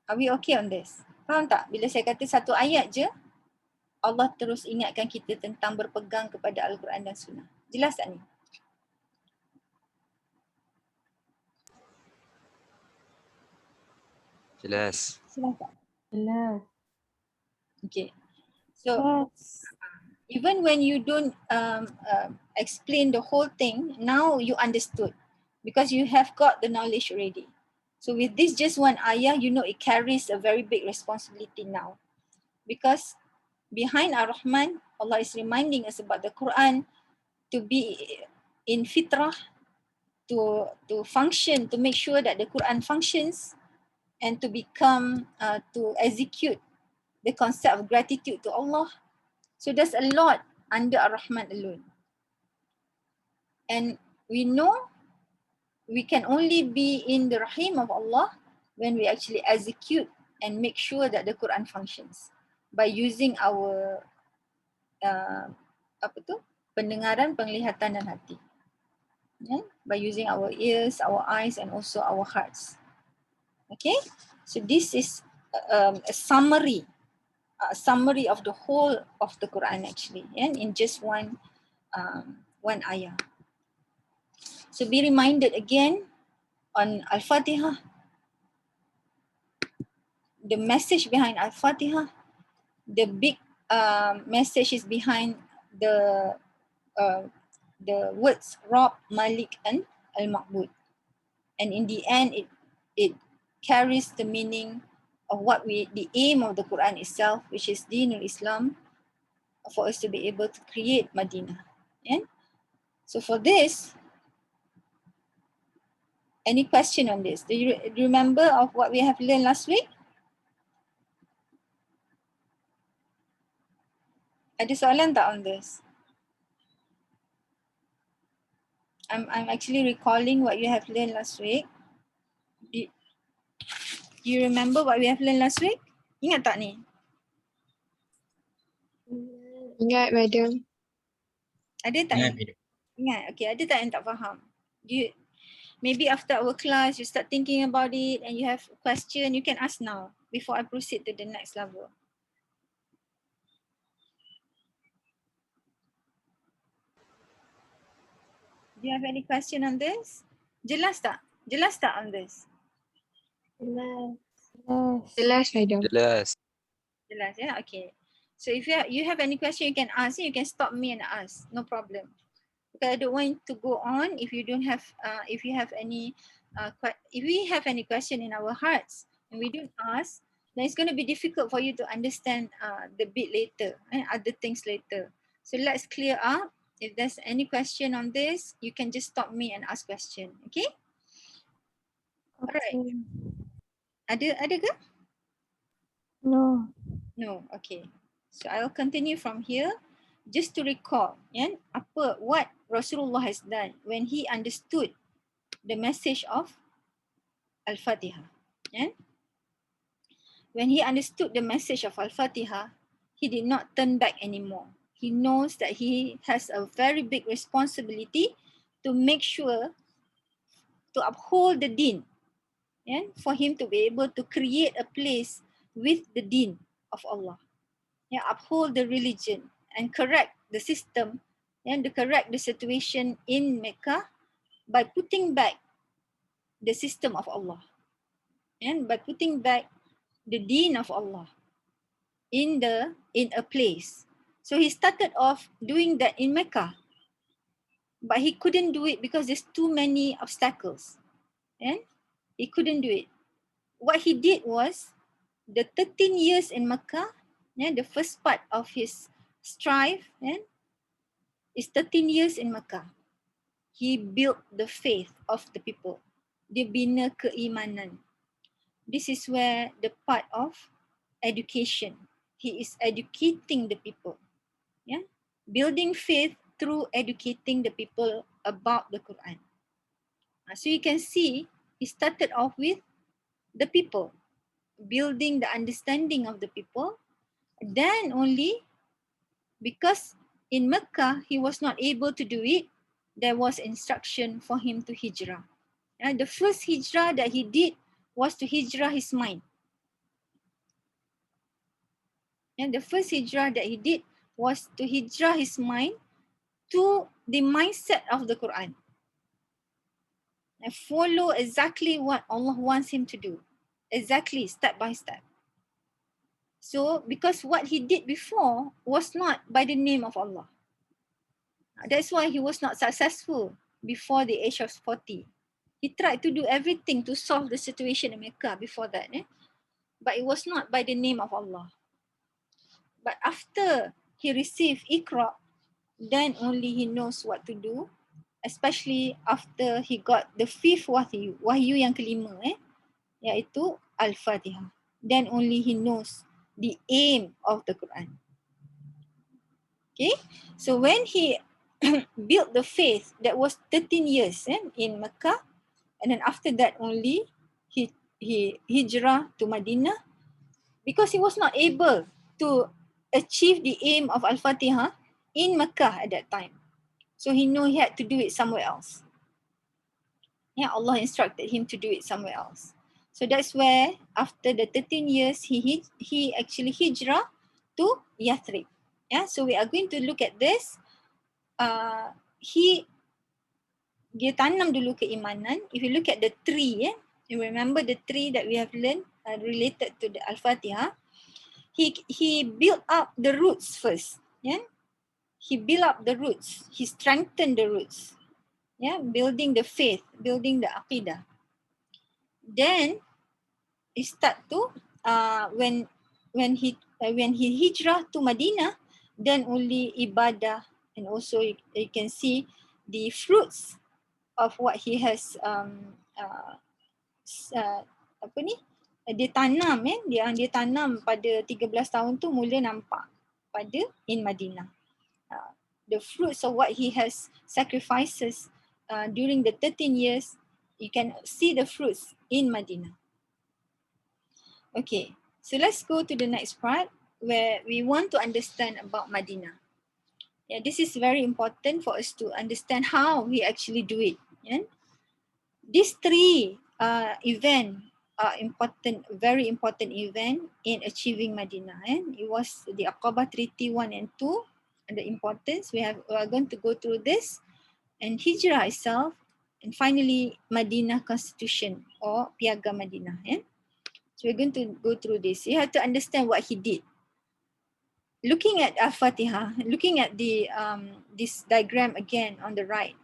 Are we okay on this? Faham tak? Bila saya kata satu ayat je, Allah terus ingatkan kita tentang berpegang kepada Al-Quran dan Sunnah. Jelas tak ni? Jelas. Jelas tak? Jelas. Okay. So, even when you don't explain the whole thing, now you understood because you have got the knowledge already. So with this just one ayah, you know it carries a very big responsibility now. Because behind Ar-Rahman, Allah is reminding us about the Quran to be in fitrah, to function, to make sure that the Quran functions and to become, to execute the concept of gratitude to Allah. So there's a lot under Ar-Rahman alone. And we know we can only be in the Rahim of Allah when we actually execute and make sure that the Quran functions by using our pendengaran, penglihatan dan hati. Yeah? By using our ears, our eyes and also our hearts. Okay, so this is a summary of the whole of the Quran actually, and in just one ayah. So be reminded again on Al-Fatihah, the message behind Al-Fatihah, the big message is behind the words Rabb, Malik and Al-Ma'bud. And in the end, it carries the meaning of the aim of the Quran itself, which is Dinul Islam, for us to be able to create Madinah. Yeah? So for this, any question on this? Do you remember of what we have learned last week? Ada soalan tak on this? I'm actually recalling what you have learned last week. Do you remember what we have learned last week? Ingat tak ni? Ingat, madam. Ada tak ni? Ingat? Okay, ada tak yang tak faham? Maybe after our class, you start thinking about it and you have a question, you can ask now before I proceed to the next level. Do you have any question on this? Jelas tak? Jelas tak on this? Jelas. Jelas, madam. Jelas. Jelas, yeah? Okay. So if you have any question, you can ask. You can stop me and ask. No problem. Because I don't want to go on if you don't have, if you have any, if we have any question in our hearts and we don't ask, then it's going to be difficult for you to understand the bit later and other things later. So let's clear up. If there's any question on this, you can just stop me and ask question. Okay? Alright. Ada ke? No. No. Okay. So I'll continue from here. Just to recall, what Rasulullah has done when he understood the message of Al-Fatihah. When he understood the message of Al-Fatihah, he did not turn back anymore. He knows that he has a very big responsibility to make sure to uphold the deen, for him to be able to create a place with the deen of Allah. Uphold the religion and correct the system and to correct the situation in Mecca by putting back the system of Allah and by putting back the deen of Allah in a place. So he started off doing that in Mecca, but he couldn't do it because there's too many obstacles, and he couldn't do it. What he did was the 13 years in Mecca, the first part of his strive, is 13 years in Mecca. He built the faith of the people. Dia bina keimanan. This is where the part of education. He is educating the people. Building faith through educating the people about the Quran. So you can see, he started off with the people, building the understanding of the people. Then only, because in Mecca, he was not able to do it, there was instruction for him to hijrah. The first hijrah that he did was to hijrah his mind. And the first hijrah that he did was to hijrah his mind to the mindset of the Quran and follow exactly what Allah wants him to do, exactly step by step. So because what he did before was not by the name of Allah. That's why he was not successful before the age of 40. He tried to do everything to solve the situation in Mecca before that, but it was not by the name of Allah. But after he received Iqra, then only he knows what to do, especially after he got the fifth wahyu yang kelima, iaitu Al-Fatihah. Then only he knows the aim of the Quran. Okay, so when he built the faith, that was 13 years in Mecca, and then after that only he hijrah to Madinah, because he was not able to achieve the aim of Al-Fatihah in Mecca at that time. So he knew he had to do it somewhere else. Yeah, Allah instructed him to do it somewhere else. So that's where after the 13 years, he actually hijrah to Yathrib. Yeah, so we are going to look at this. Dia tanam dulu keimanan. If you look at the tree, you remember the tree that we have learned related to the Al-Fatihah. He built up the roots first. Yeah, he built up the roots. He strengthened the roots. Yeah, building the faith, building the aqidah. Then he start to when he hijrah to Madinah, then only ibadah, and also you can see the fruits of what he has dia tanam dia tanam pada 13 tahun tu mula nampak pada in Madinah. The fruits of what he has sacrifices during the 13 years, you can see the fruits in Madinah. Okay, so let's go to the next part where we want to understand about Madinah. Yeah, this is very important for us to understand how we actually do it. Yeah? These three events are important, very important event in achieving Madinah. It was the Aqabah Treaty 1 and 2, and the importance we are going to go through this, and Hijrah itself, and finally Madinah Constitution or Piagam Madinah. So we're going to go through this. You have to understand what he did. Looking at Al-Fatihah, looking at the this diagram again on the right,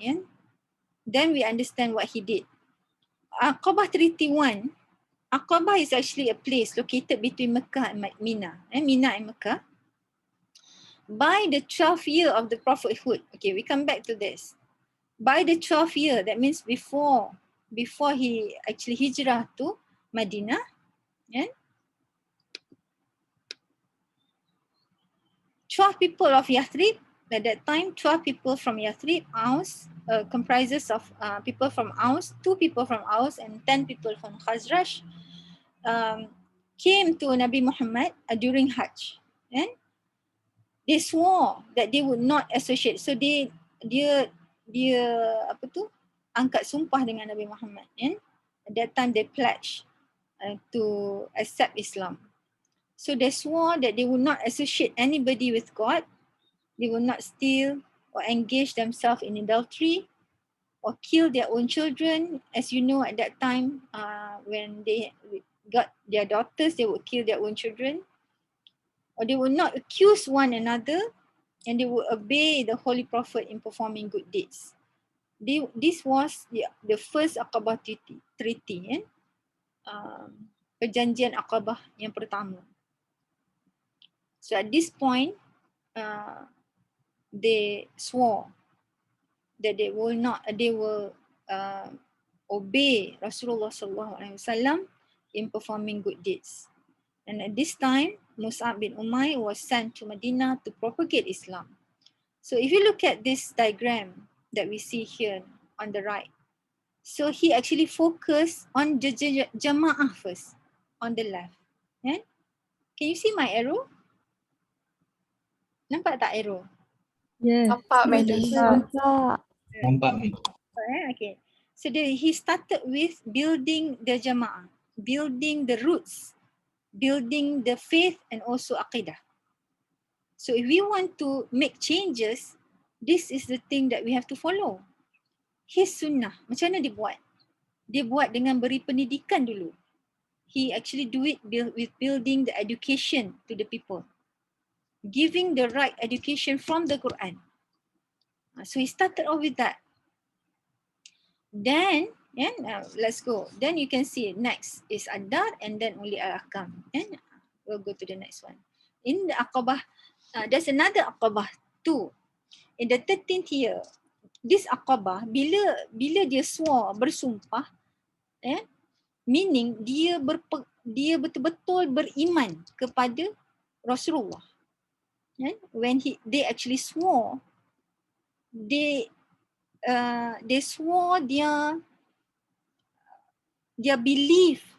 then we understand what he did. Aqabah Treaty 1, Aqabah is actually a place located between Mecca and Mina, Mina and Mecca. By the 12th year of the prophethood, okay, we come back to this. By the 12th year, that means before he actually hijrah to Madinah, 12 people of Yathrib, at that time 12 people from Yathrib, Aus, comprises of people from Aus, 2 people from Aus and 10 people from Khazraj, came to Nabi Muhammad during Hajj, and they swore that they would not associate. So dia angkat sumpah dengan Nabi Muhammad, and at that time they pledged to accept Islam. So they swore that they would not associate anybody with God, they will not steal or engage themselves in adultery or kill their own children. As you know, at that time, when they got their daughters, they would kill their own children. Or they will not accuse one another, and they will obey the Holy Prophet in performing good deeds. This was the first Aqabah Treaty, perjanjian Aqabah yang pertama. So at this point, they swore that they will obey Rasulullah SAW in performing good deeds. And at this time, Mus'ab bin Umair was sent to Medina to propagate Islam. So if you look at this diagram that we see here on the right, so he actually focused on the Jama'ah first, on the left. Can you see my arrow? Nampak tak arrow? Yes. Nampak, madam. Nampak. Okay. So he started with building the Jama'ah, building the roots, building the faith and also aqidah. So if we want to make changes, this is the thing that we have to follow. His sunnah, macam mana dia buat? Dia buat dengan beri pendidikan dulu. He actually do it with building the education to the people. Giving the right education from the Quran. So he started off with that. Then, let's go. Then you can see next is Adar and then only Al-Akam. And we'll go to the next one. In the Aqabah, there's another Aqabah too. In the 13th year, this Aqabah, bila dia bersumpah, meaning dia betul-betul beriman kepada Rasulullah. When they actually swore, they swore their belief,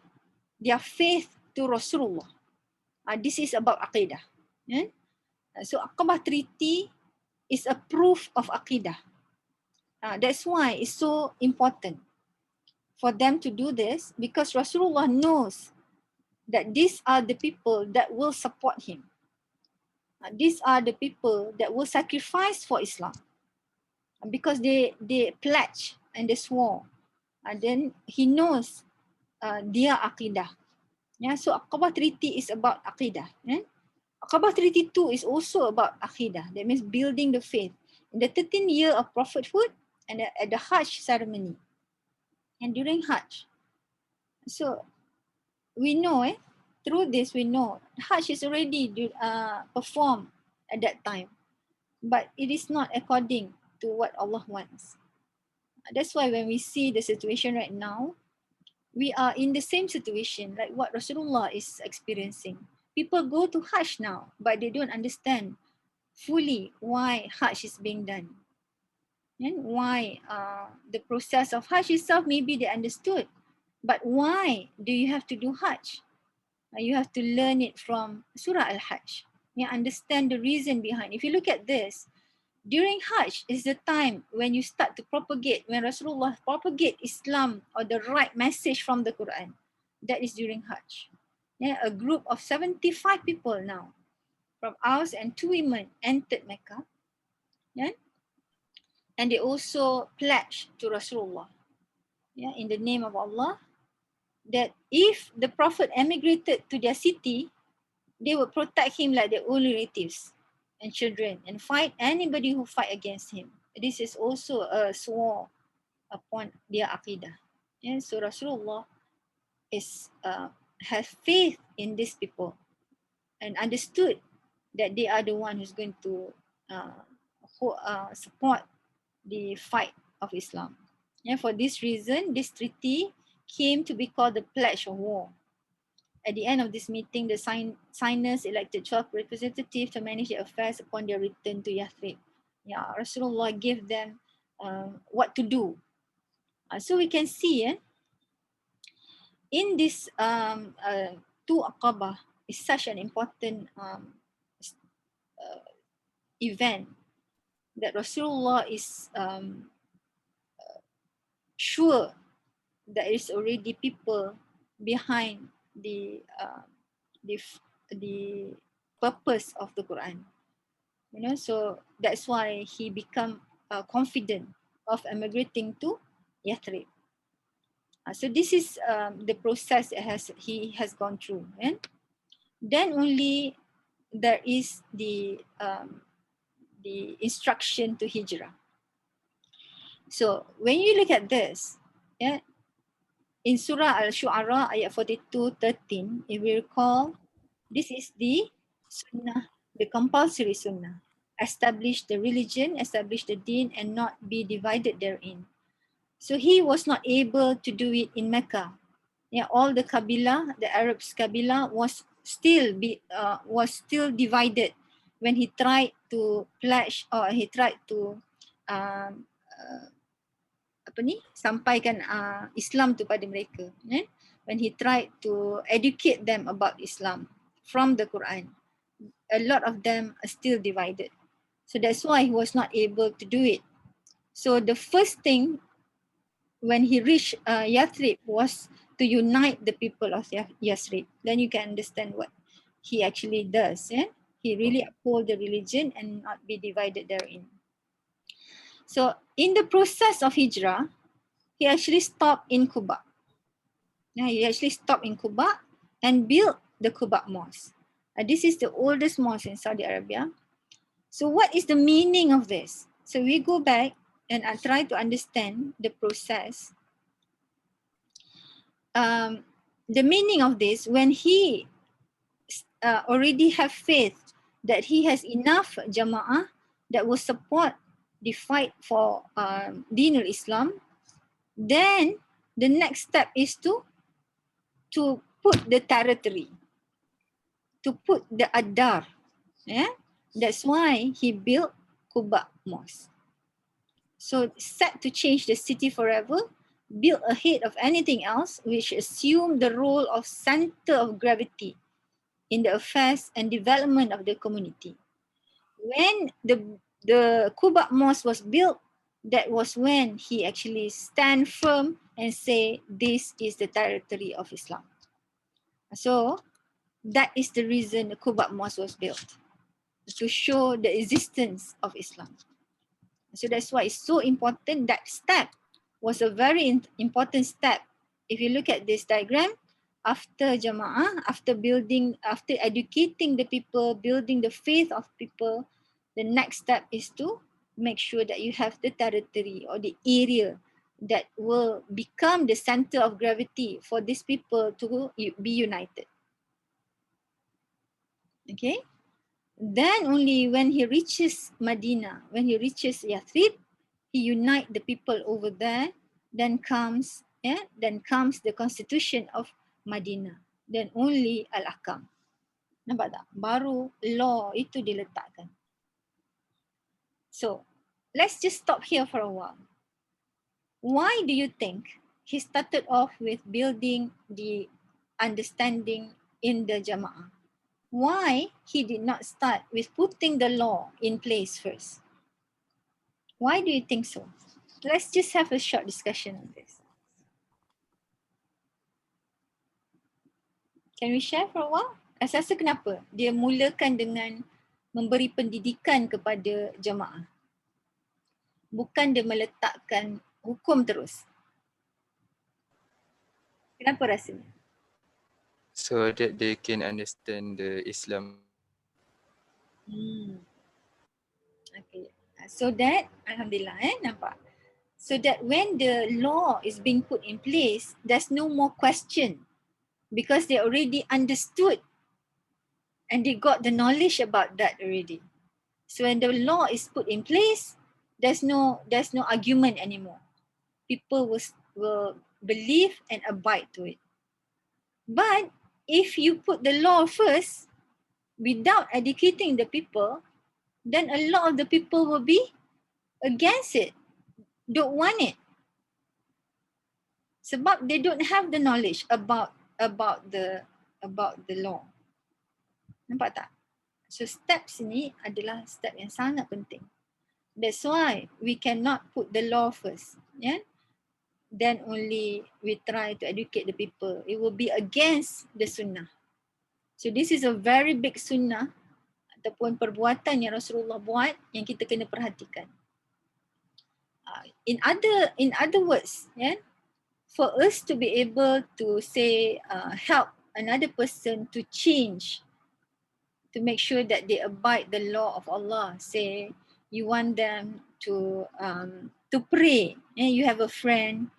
their faith to Rasulullah. This is about Aqidah. So Aqabah Treaty is a proof of Aqidah. That's why it's so important for them to do this, because Rasulullah knows that these are the people that will support him. These are the people that will sacrifice for Islam. Because they pledge and they swore. And then he knows their Aqidah. So Aqabah Treaty is about Aqidah. Aqabah Treaty 2 is also about Aqidah. That means building the faith. In the 13th year of prophethood and at the Hajj ceremony. And during Hajj. So we know, through this we know Hajj is already performed at that time. But it is not according to what Allah wants. That's why when we see the situation right now, we are in the same situation like what Rasulullah is experiencing. People go to Hajj now, but they don't understand fully why Hajj is being done. And why the process of Hajj itself, maybe they understood. But why do you have to do Hajj? You have to learn it from Surah Al-Hajj. You understand the reason behind. If you look at this, during Hajj is the time when you start to propagate, when Rasulullah propagate Islam or the right message from the Quran. That is during Hajj. A group of 75 people now from Aus and 2 women entered Mecca. And they also pledged to Rasulullah in the name of Allah that if the Prophet emigrated to their city, they would protect him like their own relatives and children and fight anybody who fight against him. This is also a swore upon their Aqidah. So Rasulullah has faith in these people and understood that they are the one who's going to support the fight of Islam. For this reason, this treaty came to be called the Pledge of War. At the end of this meeting, the signers elected 12 representatives to manage their affairs upon their return to Yathrib. Rasulullah gave them what to do. So we can see in this two Aqabah is such an important event that Rasulullah is sure there is already people behind the purpose of the Quran. So that's why he become confident of emigrating to Yathrib. So this is the process he has gone through. And then only there is the instruction to Hijrah. So when you look at this, in Surah Al-Shu'ara ayat 42:13, if we recall, this is the sunnah, the compulsory sunnah. Establish the religion, establish the deen, and not be divided therein. So he was not able to do it in Mecca. All the Kabilah, the Arabs Kabilah was still divided when he tried to pledge or he tried to sampaikan Islam tu pada mereka. When he tried to educate them about Islam from the Quran, a lot of them are still divided. So that's why he was not able to do it. So the first thing when he reached Yathrib was to unite the people of Yathrib. Then you can understand what he actually does. He really uphold the religion and not be divided therein. So in the process of hijrah, he actually stopped in Quba. He actually stopped in Quba and built the Quba Mosque. This is the oldest mosque in Saudi Arabia. So what is the meaning of this? So we go back and I try to understand the process. The meaning of this, when he already have faith that he has enough jama'ah that will support the fight for Deen al-Islam, then the next step is to put the territory, to put the adar. Yeah? That's why he built Quba Mosque. So set to change the city forever, built ahead of anything else, which assumed the role of center of gravity in the affairs and development of the community. When the Quba Mosque was built, that was when he actually stand firm and say, this is the territory of Islam. So that is the reason the Quba Mosque was built, to show the existence of Islam. So that's why it's so important. That step was a very important step. If you look at this diagram, after Jama'ah, after educating the people, building the faith of people, the next step is to make sure that you have the territory or the area that will become the center of gravity for these people to be united. Okay? Then only when he reaches Medina, when he reaches Yathrib, he unite the people over there. Then comes the constitution of Medina. Then only Al-Ahkam. Nampak tak? Baru law itu diletakkan. So, let's just stop here for a while. Why do you think he started off with building the understanding in the Jama'ah? Why he did not start with putting the law in place first? Why do you think so? Let's just have a short discussion on this. Can we share for a while? Rasa kenapa dia mulakan dengan memberi pendidikan kepada jemaah? Bukan dia meletakkan hukum terus. Kenapa rasanya? So that they can understand the Islam. Okay. So that, Alhamdulillah, nampak. So that when the law is being put in place, there's no more question because they already understood and they got the knowledge about that already. So when the law is put in place, there's no argument anymore. People will believe and abide to it. But if you put the law first without educating the people, then a lot of the people will be against it, don't want it. Sebab they don't have the knowledge about the law. Nampak tak? So steps ni adalah step yang sangat penting. That's why we cannot put the law first. Yeah? Then only we try to educate the people. It will be against the sunnah. So this is a very big sunnah ataupun perbuatan yang Rasulullah buat yang kita kena perhatikan. In other words, yeah, for us to be able to say help another person to change, to make sure that they abide the law of Allah. Say you want them to pray, and you have a friend,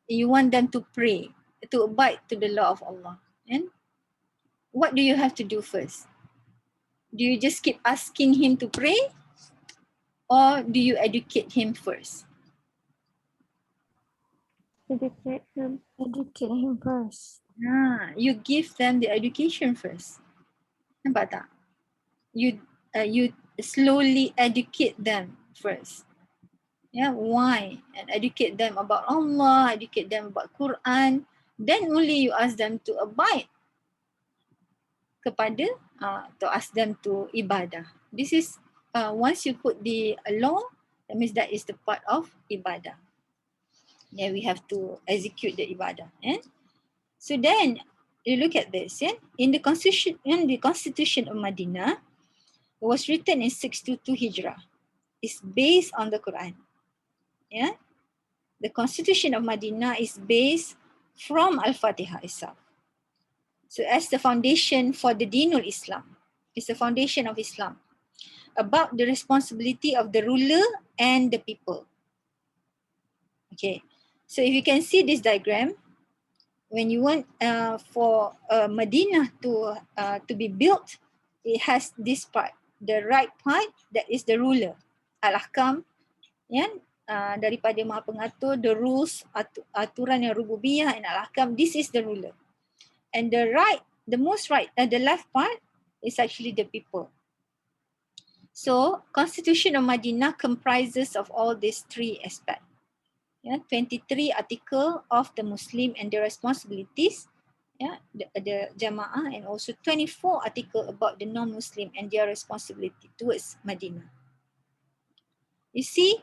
you want them to pray, to abide to the law of Allah. And what do you have to do first? Do you just keep asking him to pray, or do you educate him first? Educate him first. You give them the education first. Nampak tak? You slowly educate them first. Yeah, why? And educate them about Allah, educate them about Quran. Then only you ask them to abide kepada, to ask them to ibadah. This is once you put the law, that means that is the part of ibadah. Yeah, we have to execute the ibadah. So then you look at this. In the constitution of Medina, was written in 622 Hijrah. It's based on the Quran. Yeah, the Constitution of Madinah is based from Al-Fatiha itself. So as the foundation for the Dinul Islam, it's the foundation of Islam, about the responsibility of the ruler and the people. Okay, so if you can see this diagram, when you want for Madinah to be built, it has this part, the right part, that is the ruler, Al-Ahkam, ya, daripada Maha Pengatur, the rules, aturan yang rububiyah and Al-Ahkam, this is the ruler. And the right, the most right, the left part is actually the people. So Constitution of Madinah comprises of all these three aspects. Yeah, 23 article of the Muslim and their responsibilities, yeah, the Jama'ah, and also 24 article about the non-Muslim and their responsibility towards Madinah. You see,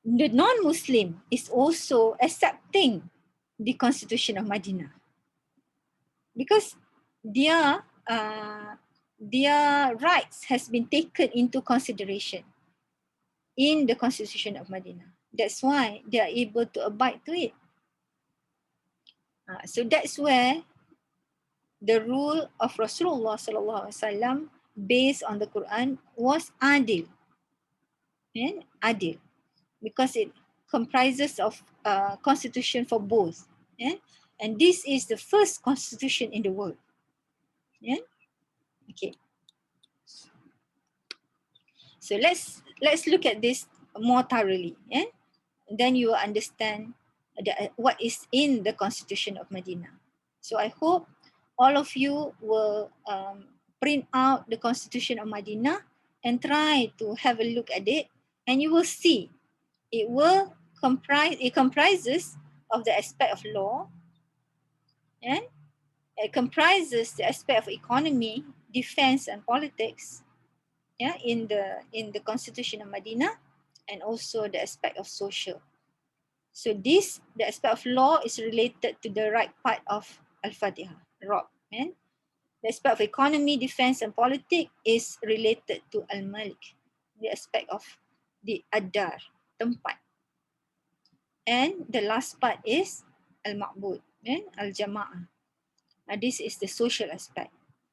the non-Muslim is also accepting the Constitution of Madinah because their rights has been taken into consideration in the Constitution of Madinah. That's why they are able to abide to it. So that's where the rule of Rasulullah sallallahu alaihi wasallam based on the Quran was adil. Yeah? Adil. Because it comprises of constitution for both. Yeah? And this is the first constitution in the world. Yeah? Okay. So let's look at this more thoroughly. Yeah? Then you will understand what is in the Constitution of Madinah. So I hope all of you will print out the Constitution of Madinah and try to have a look at it, and you will see it comprises of the aspect of law, and it comprises the aspect of economy, defense and politics, yeah, in the Constitution of Madinah, and also the aspect of social. So the aspect of law is related to the right part of Al-Fatiha, Rob. And the aspect of economy, defense and politics is related to Al-Malik, the aspect of the Adar, tempat. And the last part is Al-Ma'bud, and Al-Jama'ah. This is the social aspect.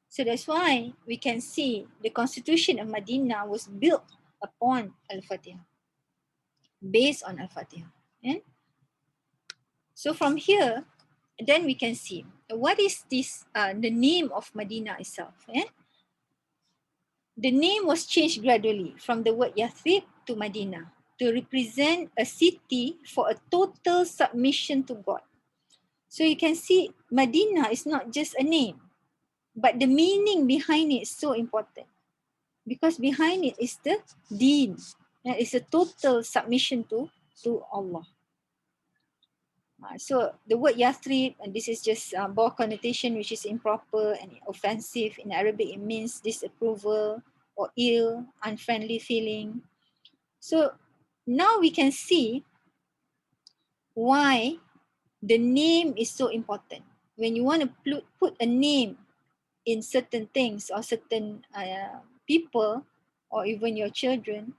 So that's why we can see the Constitution of Madinah was built upon Al-Fatiha, based on Al-Fatiha. And so from here, then we can see what is this, the name of Madinah itself. The name was changed gradually from the word Yathrib to Madinah to represent a city for a total submission to God. So you can see Madinah is not just a name, but the meaning behind it is so important, because behind it is the deen. It's a total submission to Allah. So the word Yathrib, and this is just bawah connotation which is improper and offensive. In Arabic, it means disapproval or ill, unfriendly feeling. So now we can see why the name is so important. When you want to put a name in certain things or certain people or even your children,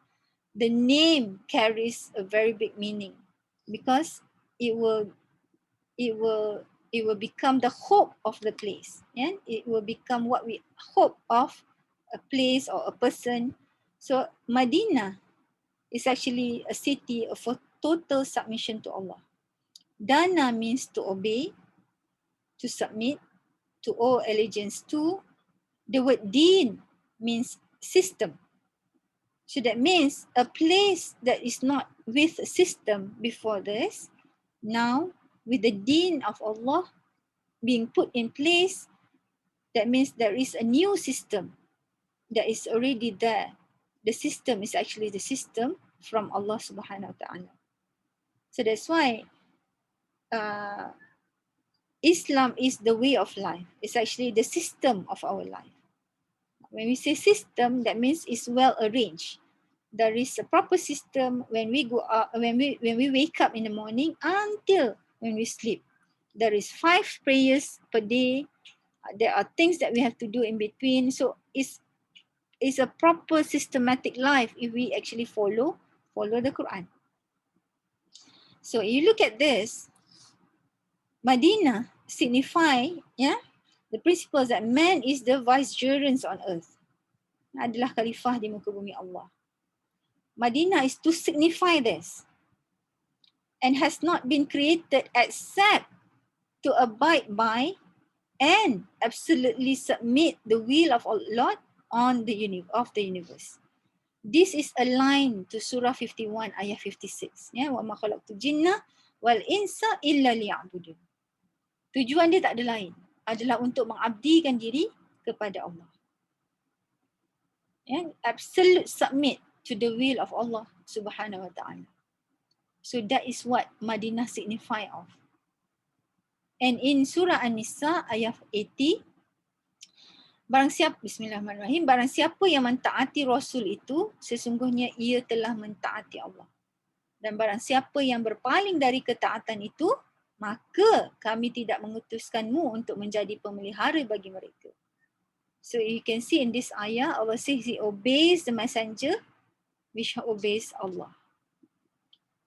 the name carries a very big meaning, because it will become the hope of the place, and it will become what we hope of a place or a person. So Madinah is actually a city of total submission to Allah. Dana means to obey, to submit, to owe allegiance to. The word deen means system. So that means a place that is not with a system before this, now with the deen of Allah being put in place, that means there is a new system that is already there. The system is actually the system from Allah subhanahu wa ta'ala. So that's why Islam is the way of life. It's actually the system of our life. When we say system, that means it's well arranged. There is a proper system when we go out, when we wake up in the morning until when we sleep. There is 5 prayers per day, There are things that we have to do in between. So it's a proper systematic life if we actually follow the Quran. So you look at this, Madinah signify the principles that man is the vicegerent on earth. Adalah khalifah di muka bumi Allah. Madinah is to signify this and has not been created except to abide by and absolutely submit the will of Allah on the universe. This is aligned to Surah 51 ayat 56. Ya, wa ma khalaqtul jinna wal insa illa liya'budun. Tujuan dia tak ada lain, adalah untuk mengabdikan diri kepada Allah. Ya, absolute submit to the will of Allah Subhanahu wa ta'ala. So that is what Madinah signify of. And in Surah An-Nisa ayat 80, Bismillahirrahmanirrahim, barang siapa yang mentaati Rasul itu, sesungguhnya ia telah mentaati Allah. Dan barang siapa yang berpaling dari ketaatan itu, maka kami tidak mengutuskanmu untuk menjadi pemelihara bagi mereka. So you can see in this ayah, Allah says he obeys the messenger, which obeys Allah.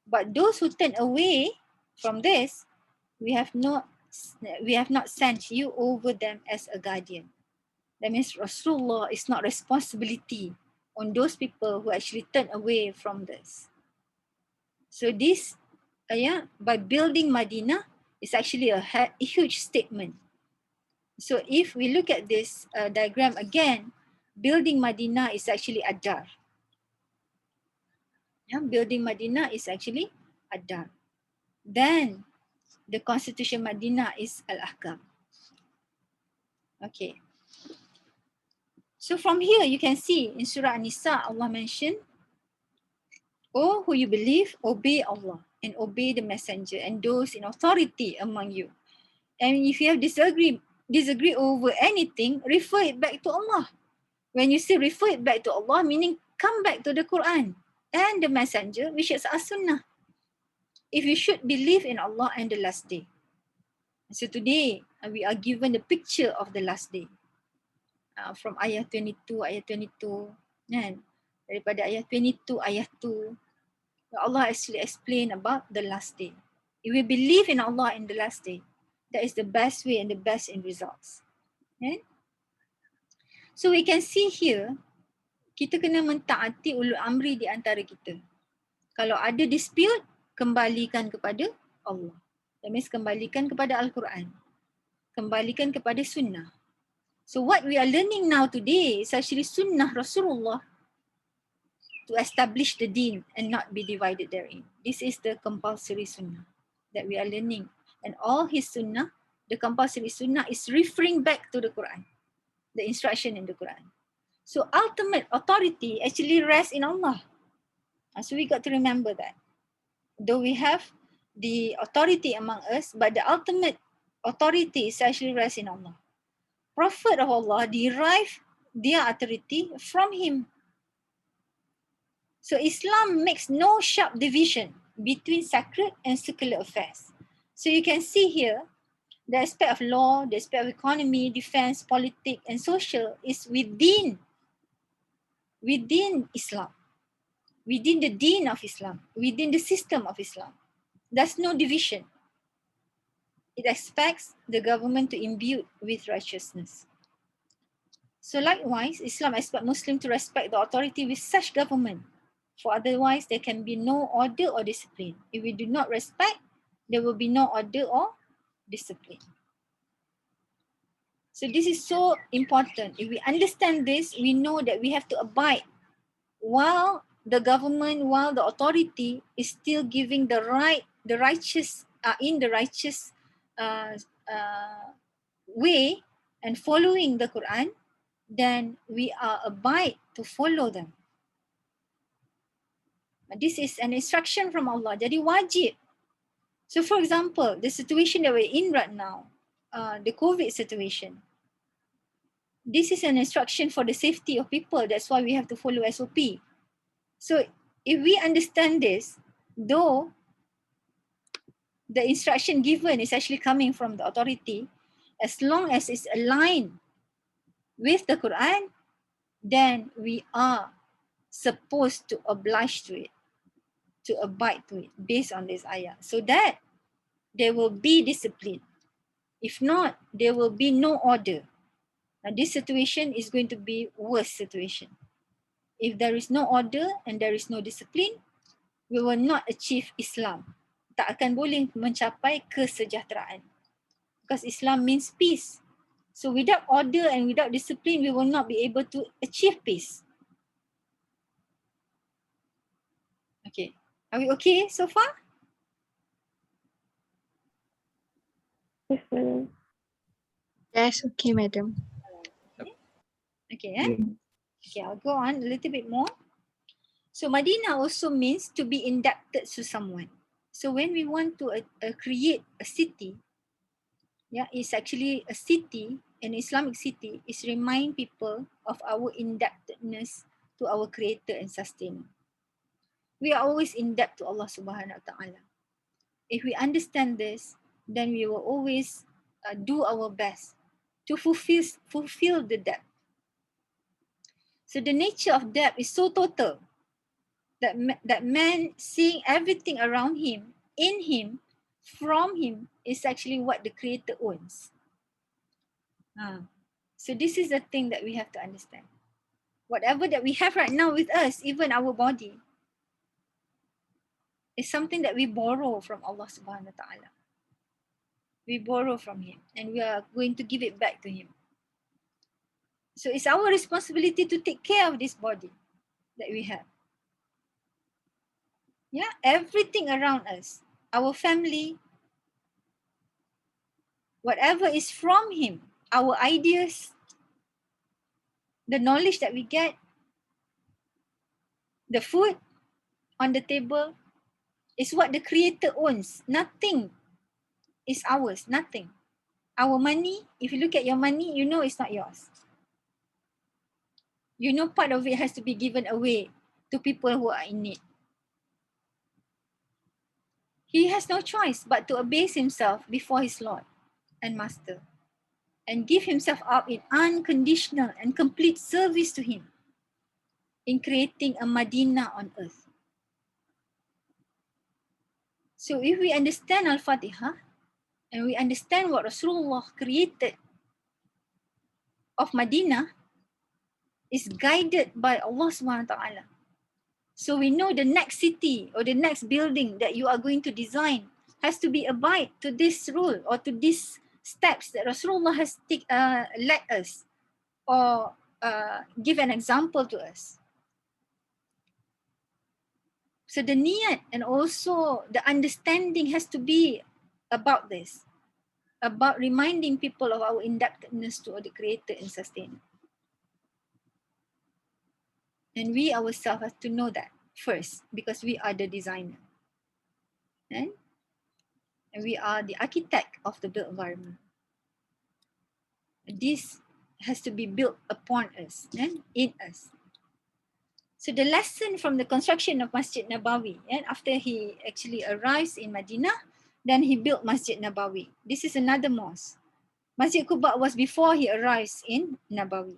But those who turn away from this, we have not sent you over them as a guardian. That means Rasulullah is not responsibility on those people who actually turn away from this. So this by building Madinah is actually a huge statement. So if we look at this diagram again, building Madinah is actually Adar. Building Madinah is actually Adar. Then the Constitution Madinah is Al-Ahkam. Okay. So from here you can see in Surah An-Nisa Allah mentioned, "Oh, who you believe, obey Allah and obey the messenger and those in authority among you. And if you have disagree over anything, refer it back to Allah." When you say refer it back to Allah, meaning come back to the Quran and the messenger, which is As-Sunnah. If you should believe in Allah and the last day. So today we are given the picture of the last day. From ayat 22, kan? Daripada ayat 22, ayat 2, Allah actually explain about the last day. If we believe in Allah in the last day, that is the best way and the best in results. Okay? So we can see here, kita kena mentaati ulul amri di antara kita. Kalau ada dispute, kembalikan kepada Allah. That means kembalikan kepada Al-Quran. Kembalikan kepada sunnah. So what we are learning now today is actually sunnah Rasulullah to establish the deen and not be divided therein. This is the compulsory sunnah that we are learning. And all his sunnah, the compulsory sunnah is referring back to the Quran, the instruction in the Quran. So ultimate authority actually rests in Allah. So we got to remember that. Though we have the authority among us, but the ultimate authority is actually rests in Allah. Prophet of Allah derive their authority from him. So Islam makes no sharp division between sacred and secular affairs. So you can see here, the aspect of law, the aspect of economy, defense, politics, and social is within Islam, within the deen of Islam, within the system of Islam. There's no division. It expects the government to imbue with righteousness. So likewise, Islam expects Muslims to respect the authority with such government. For otherwise, there can be no order or discipline. If we do not respect, there will be no order or discipline. So this is so important. If we understand this, we know that we have to abide while the government, while the authority is still giving the righteous way and following the Quran, then we are abide to follow them. This is an instruction from Allah. Jadi wajib. So for example, the situation that we're in right now, the COVID situation, this is an instruction for the safety of people. That's why we have to follow SOP. So if we understand this, though the instruction given is actually coming from the authority, As long as it's aligned with the Quran, then we are supposed to oblige to it, to abide to it based on this ayah, so that there will be discipline. If not, there will be no order. Now this situation is going to be worse situation. If there is no order and there is no discipline, we will not achieve Islam. Tak akan boleh mencapai kesejahteraan. Because Islam means peace. So without order and without discipline, we will not be able to achieve peace. Okay. Are we okay so far? Yes, madam. Yes, okay, madam. Okay, Okay, I'll go on a little bit more. So Madinah also means to be indebted to someone. So when we want to create a city, yeah, it's actually a city, an Islamic city, is remind people of our indebtedness to our creator and sustainer. We are always in debt to Allah Subhanahu Wa Ta'ala. If we understand this, then we will always do our best to fulfill the debt. So the nature of debt is so total that man seeing everything around him, in him, from him, is actually what the creator owns. So this is the thing that we have to understand. Whatever that we have right now with us, even our body, is something that we borrow from Allah Subhanahu Wa Ta'ala. We borrow from him and we are going to give it back to him. So it's our responsibility to take care of this body that we have. Yeah, everything around us, our family, whatever is from him, our ideas, the knowledge that we get, the food on the table, is what the creator owns. Nothing is ours, nothing. Our money, if you look at your money, you know it's not yours. You know part of it has to be given away to people who are in need. He has no choice but to abase himself before his Lord and Master and give himself up in unconditional and complete service to him in creating a Madinah on earth. So if we understand Al-Fatiha and we understand what Rasulullah created of Madinah is guided by Allah Subhanahu Wa Ta'ala. So we know the next city or the next building that you are going to design has to be abide to this rule or to these steps that Rasulullah has led us or give an example to us. So the niyat and also the understanding has to be about this, about reminding people of our indebtedness to the Creator and Sustainer. And we ourselves have to know that first because we are the designer. And we are the architect of the built environment. This has to be built upon us and in us. So the lesson from the construction of Masjid Nabawi, and after he actually arrives in Madinah, then he built Masjid Nabawi. This is another mosque. Masjid Quba was before he arrives in Nabawi.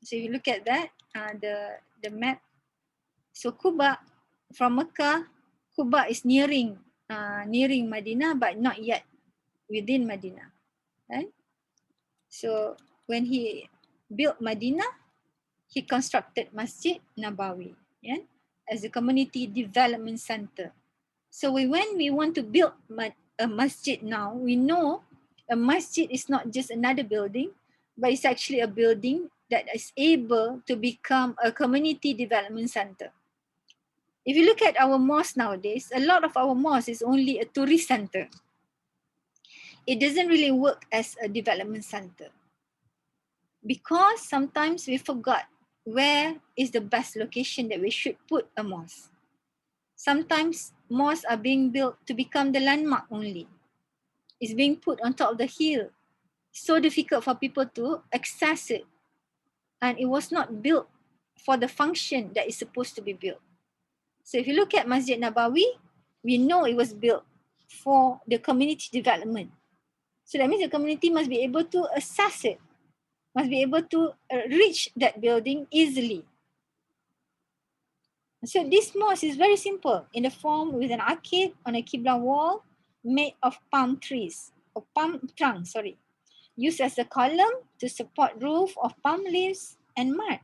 So if you look at that, the map. So Quba from Mecca, Quba is nearing Madinah, but not yet within Madinah. Right? So when he built Madinah, he constructed Masjid Nabawi, yeah, as a community development center. So when we want to build a masjid now, we know a masjid is not just another building, but it's actually a building that is able to become a community development center. If you look at our mosque nowadays, a lot of our mosque is only a tourist center. It doesn't really work as a development center because sometimes we forgot where is the best location that we should put a mosque. Sometimes mosques are being built to become the landmark only. It's being put on top of the hill. So difficult for people to access it. And it was not built for the function that is supposed to be built. So if you look at Masjid Nabawi, we know it was built for the community development. So that means the community must be able to access it, must be able to reach that building easily. So this mosque is very simple, in the form with an arcade on a Qibla wall made of palm trees, or palm trunks, used as a column to support roof of palm leaves and mud.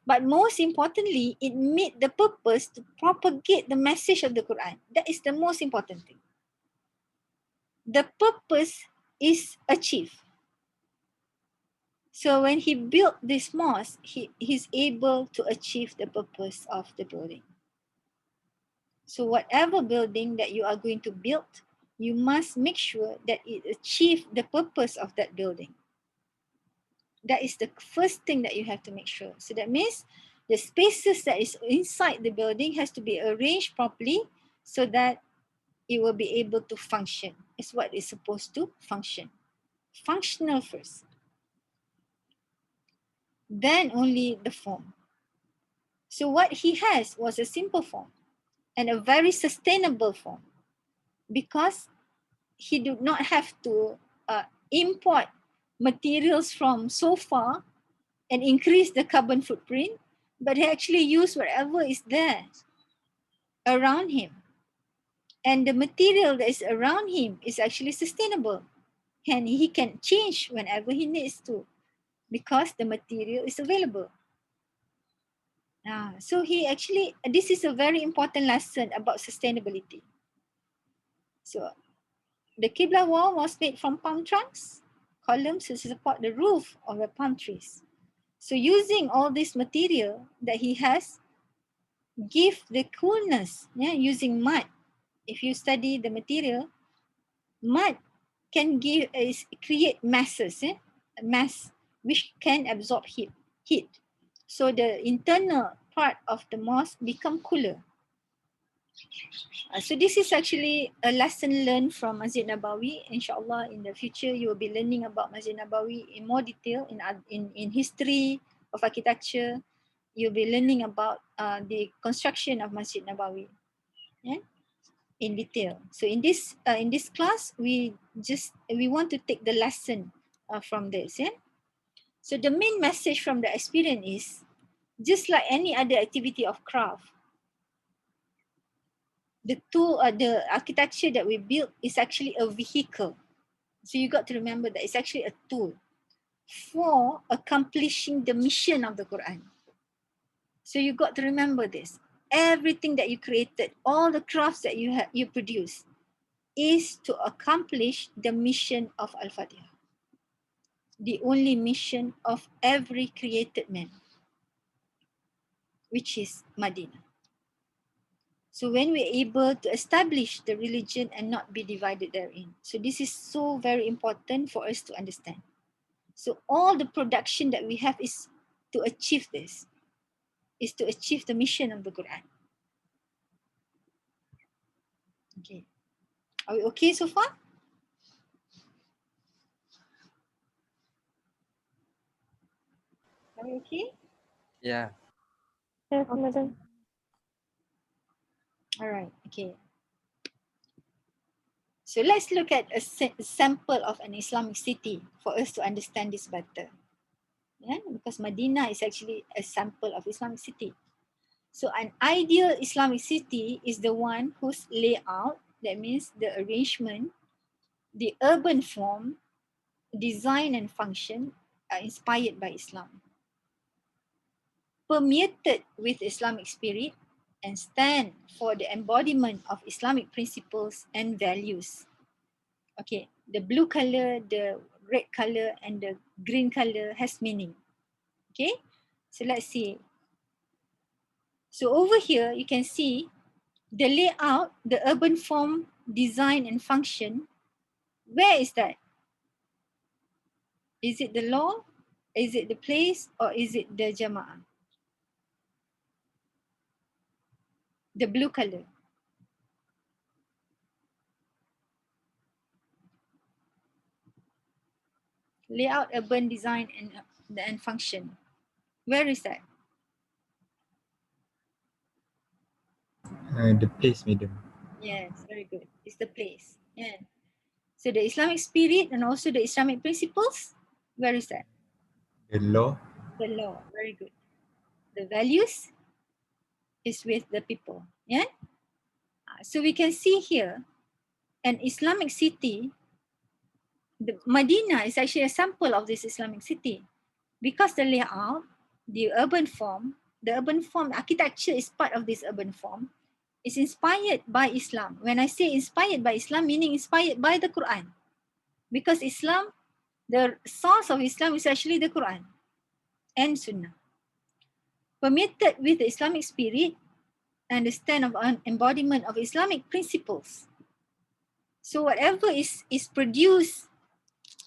But most importantly, it made the purpose to propagate the message of the Quran. That is the most important thing. The purpose is achieved. So when he built this mosque, he's able to achieve the purpose of the building. So whatever building that you are going to build, you must make sure that it achieves the purpose of that building. That is the first thing that you have to make sure. So that means the spaces that is inside the building has to be arranged properly so that it will be able to function. It's what it's supposed to function. Functional first. Then only the form. So what he has was a simple form and a very sustainable form, because he did not have to import materials from so far and increase the carbon footprint, but he actually used whatever is there around him. And the material that is around him is actually sustainable, and he can change whenever he needs to because the material is available. So this is a very important lesson about sustainability. So the Qibla wall was made from palm trunks, columns to support the roof of the palm trees. So using all this material that he has, give the coolness, using mud. If you study the material, mud can create masses, mass which can absorb heat. So the internal part of the mosque become cooler. So this is actually a lesson learned from Masjid Nabawi. Inshallah, in the future, you will be learning about Masjid Nabawi in more detail in history of architecture. You'll be learning about the construction of Masjid Nabawi, in detail. So in this class, we want to take the lesson from this. So the main message from the experience is, just like any other activity of craft, the architecture that we built is actually a vehicle. So you got to remember that it's actually a tool for accomplishing the mission of the Quran. So you got to remember this. Everything that you created, all the crafts that you produce, is to accomplish the mission of Al-Fatiha, the only mission of every created man, which is Madinah. So when we're able to establish the religion and not be divided therein. So this is so very important for us to understand. So all the production that we have is to achieve this, is to achieve the mission of the Quran. Okay. Are we okay so far? Are we okay? Yeah. Yes, madam. All right, okay. So let's look at a sample of an Islamic city for us to understand this better. Because Medina is actually a sample of Islamic city. So an ideal Islamic city is the one whose layout, that means the arrangement, the urban form, design and function are inspired by Islam, permeated with Islamic spirit, and stand for the embodiment of Islamic principles and values. Okay, the blue color, the red color, and the green color has meaning. Okay, so let's see. So over here, you can see the layout, the urban form, design, and function. Where is that? Is it the law? Is it the place? Or is it the jama'ah? The blue color. Layout, urban design, and function. Where is that? The place, madam. Yes, very good. It's the place. Yeah. So the Islamic spirit and also the Islamic principles, where is that? The law. The law, very good. The values is with the people, yeah? So we can see here, an Islamic city, the Medina is actually a sample of this Islamic city because the layout, the urban form architecture is part of this urban form. It's inspired by Islam. When I say inspired by Islam, meaning inspired by the Quran. Because Islam, the source of Islam is actually the Quran and Sunnah. Permeated with the Islamic spirit and the stand of an embodiment of Islamic principles. So whatever is produced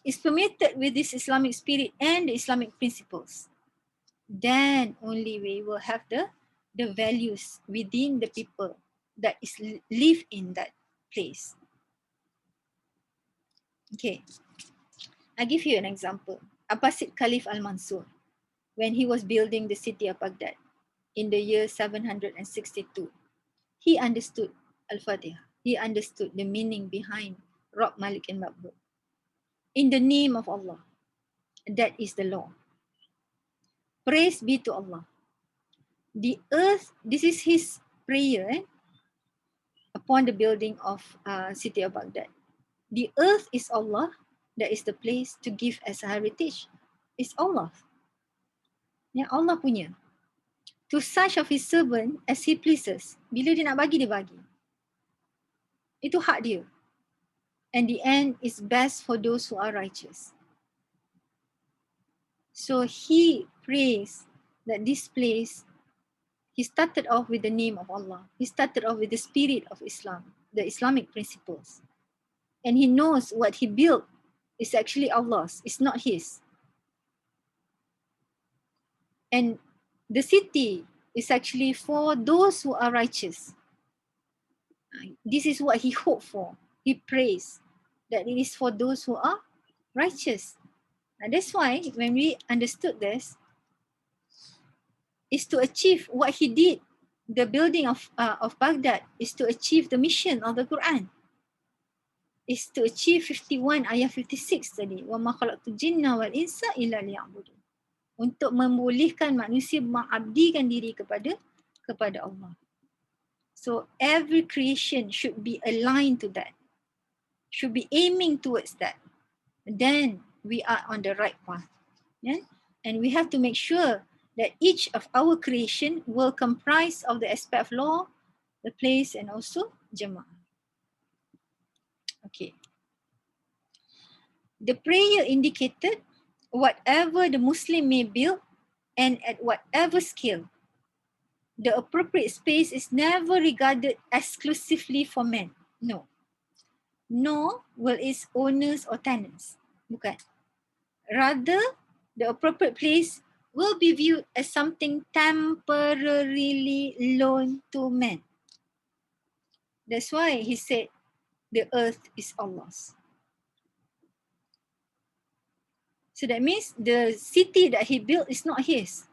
is permeated with this Islamic spirit and the Islamic principles. Then only we will have the values within the people that is live in that place. Okay, I give you an example. Abbasid Caliph Al-Mansur, when he was building the city of Baghdad in the year 762, he understood Al-Fatiha. He understood the meaning behind Rabb Malik and Mabud. In the name of Allah, that is the law. Praise be to Allah. The earth, this is his prayer upon the building of city of Baghdad. The earth is Allah, that is the place to give as a heritage. It's Allah. Yang Allah punya. To such of his servant as he pleases. Bila dia nak bagi, dia bagi. Itu hak dia. And the end is best for those who are righteous. So he prays that this place, he started off with the name of Allah. He started off with the spirit of Islam, the Islamic principles. And he knows what he built is actually Allah's, it's not his. And the city is actually for those who are righteous. This is what he hoped for. He prays that it is for those who are righteous. And that's why when we understood this, is to achieve what he did. The building of Baghdad is to achieve the mission of the Quran. Is to achieve 51 ayat 56 tadi. Wa ma khalaqtul jinna wal insa illa liya'budun. Untuk membolehkan manusia mengabdikan diri kepada Allah. So every creation should be aligned to that. Should be aiming towards that. Then we are on the right path. Yeah? And we have to make sure that each of our creation will comprise of the aspect of law, the place, and also jama'ah. Okay. The prayer indicated whatever the Muslim may build and at whatever scale, the appropriate space is never regarded exclusively for men. No. Nor will its owners or tenants. Bukan. Rather, the appropriate place will be viewed as something temporarily loaned to men. That's why he said, the earth is Allah's. So that means the city that he built is not his.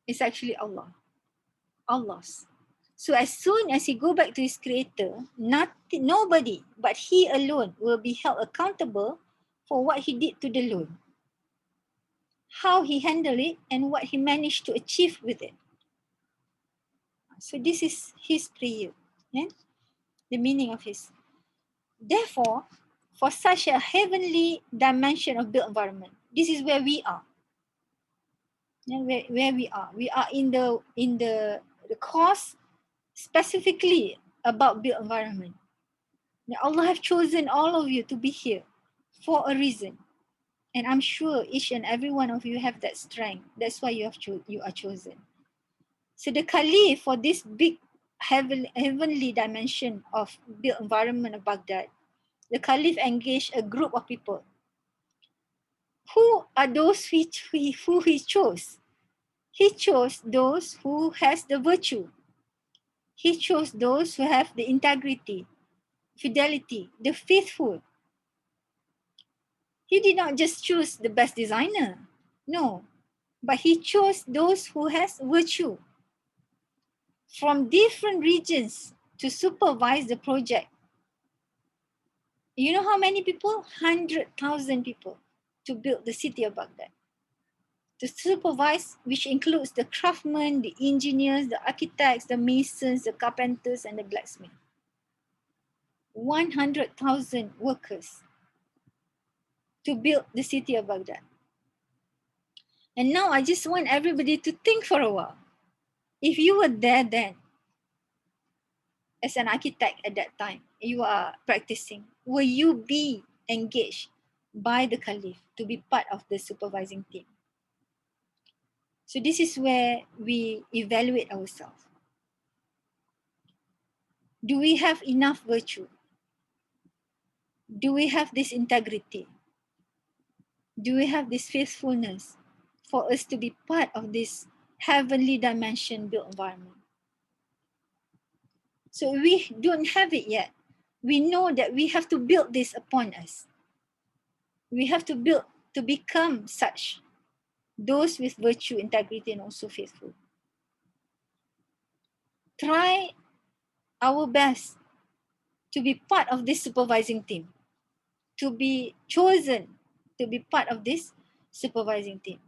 It's actually Allah's. So as soon as he go back to his creator, nobody but he alone will be held accountable for what he did to the loan. How he handled it and what he managed to achieve with it. So this is his prayer. Yeah? The meaning of his. Therefore, for such a heavenly dimension of built environment, this is where we are. Yeah, where we are. We are in the course specifically about built environment. Now, Allah have chosen all of you to be here for a reason. And I'm sure each and every one of you have that strength. That's why you are chosen. So the Caliph for this big heavenly dimension of built environment of Baghdad, the Caliph engaged a group of people. Who are those who he chose? He chose those who has the virtue. He chose those who have the integrity, fidelity, the faithful. He did not just choose the best designer. No, but he chose those who has virtue from different regions to supervise the project. You know how many people? 100,000 people to build the city of Baghdad. To supervise, which includes the craftsmen, the engineers, the architects, the masons, the carpenters, and the blacksmiths. 100,000 workers to build the city of Baghdad. And now I just want everybody to think for a while. If you were there then, as an architect at that time, you are practicing, will you be engaged by the Caliph to be part of the supervising team? So this is where we evaluate ourselves. Do we have enough virtue? Do we have this integrity? Do we have this faithfulness for us to be part of this heavenly dimension built environment? So we don't have it yet. We know that we have to build this upon us. We have to build to become such, those with virtue, integrity, and also faithful. Try our best to be part of this supervising team, to be chosen to be part of this supervising team.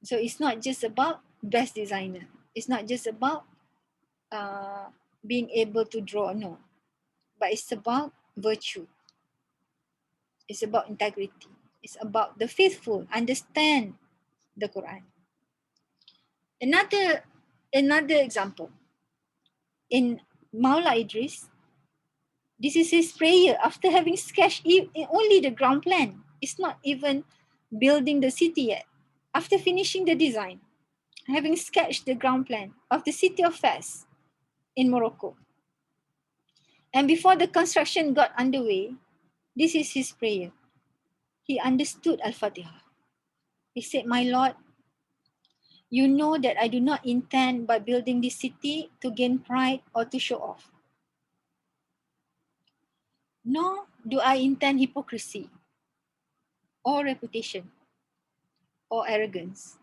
So it's not just about best designer. It's not just about being able to draw, no. But it's about virtue. It's about integrity. It's about the faithful, understand the Quran. Another example. In Maula Idris, this is his prayer after having sketched only the ground plan. It's not even building the city yet. After finishing the design, having sketched the ground plan of the city of Fez in Morocco. And before the construction got underway, this is his prayer. He understood Al-Fatiha. He said, "My Lord, you know that I do not intend by building this city to gain pride or to show off. Nor do I intend hypocrisy or reputation or arrogance.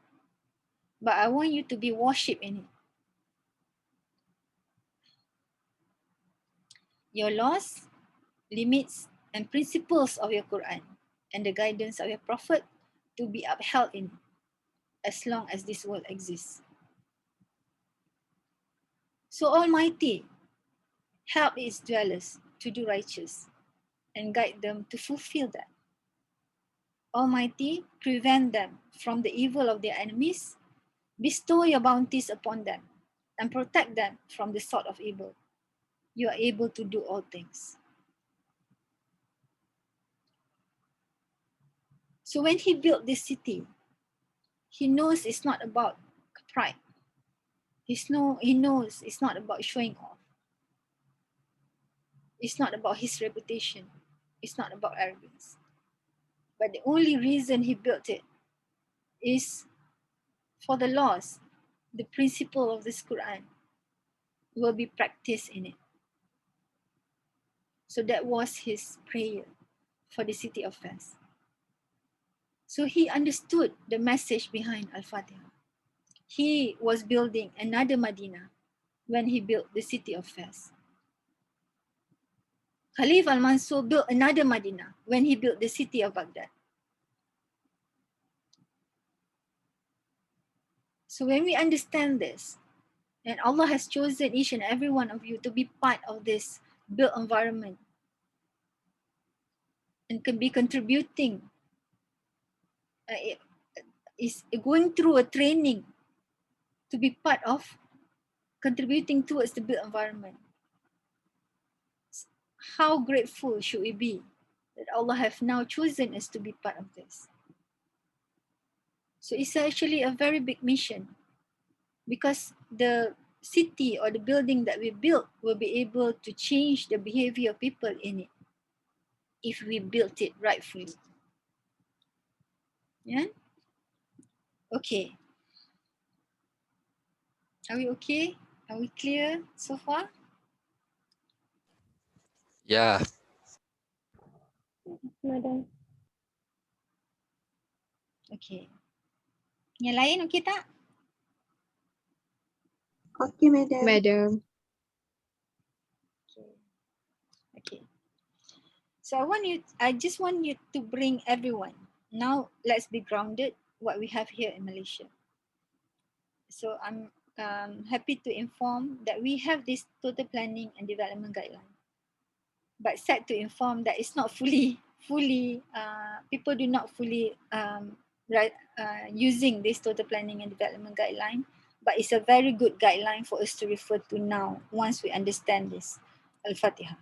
But I want you to be worshipped in it. Your laws, limits, and principles of your Quran and the guidance of your Prophet to be upheld in it as long as this world exists. So Almighty, help its dwellers to do righteous and guide them to fulfill that. Almighty, prevent them from the evil of their enemies, bestow your bounties upon them, and protect them from the sword of evil. You are able to do all things." So when he built this city, he knows it's not about pride. He knows it's not about showing off. It's not about his reputation. It's not about arrogance. But the only reason he built it is for the laws, the principle of this Quran will be practiced in it. So that was his prayer for the city of Fez. So he understood the message behind Al-Fatiha. He was building another Medina when he built the city of Fez. Khalif al-Mansur built another Medina when he built the city of Baghdad. So when we understand this, and Allah has chosen each and every one of you to be part of this built environment and can be contributing, is going through a training to be part of contributing towards the built environment. How grateful should we be that Allah have now chosen us to be part of this? So it's actually a very big mission, because the city or the building that we built will be able to change the behavior of people in it if we built it rightfully. Yeah? Okay. Are we okay? Are we clear so far? Yeah. Madam. Okay. Yang lain okay tak? Okay, madam. Madam. Okay. Okay. So I just want you to bring everyone. Now let's be grounded what we have here in Malaysia. So I'm happy to inform that we have this total planning and development guideline. But sad to inform that it's not fully people do not fully using this total planning and development guideline, but it's a very good guideline for us to refer to now once we understand this. Al-Fatiha.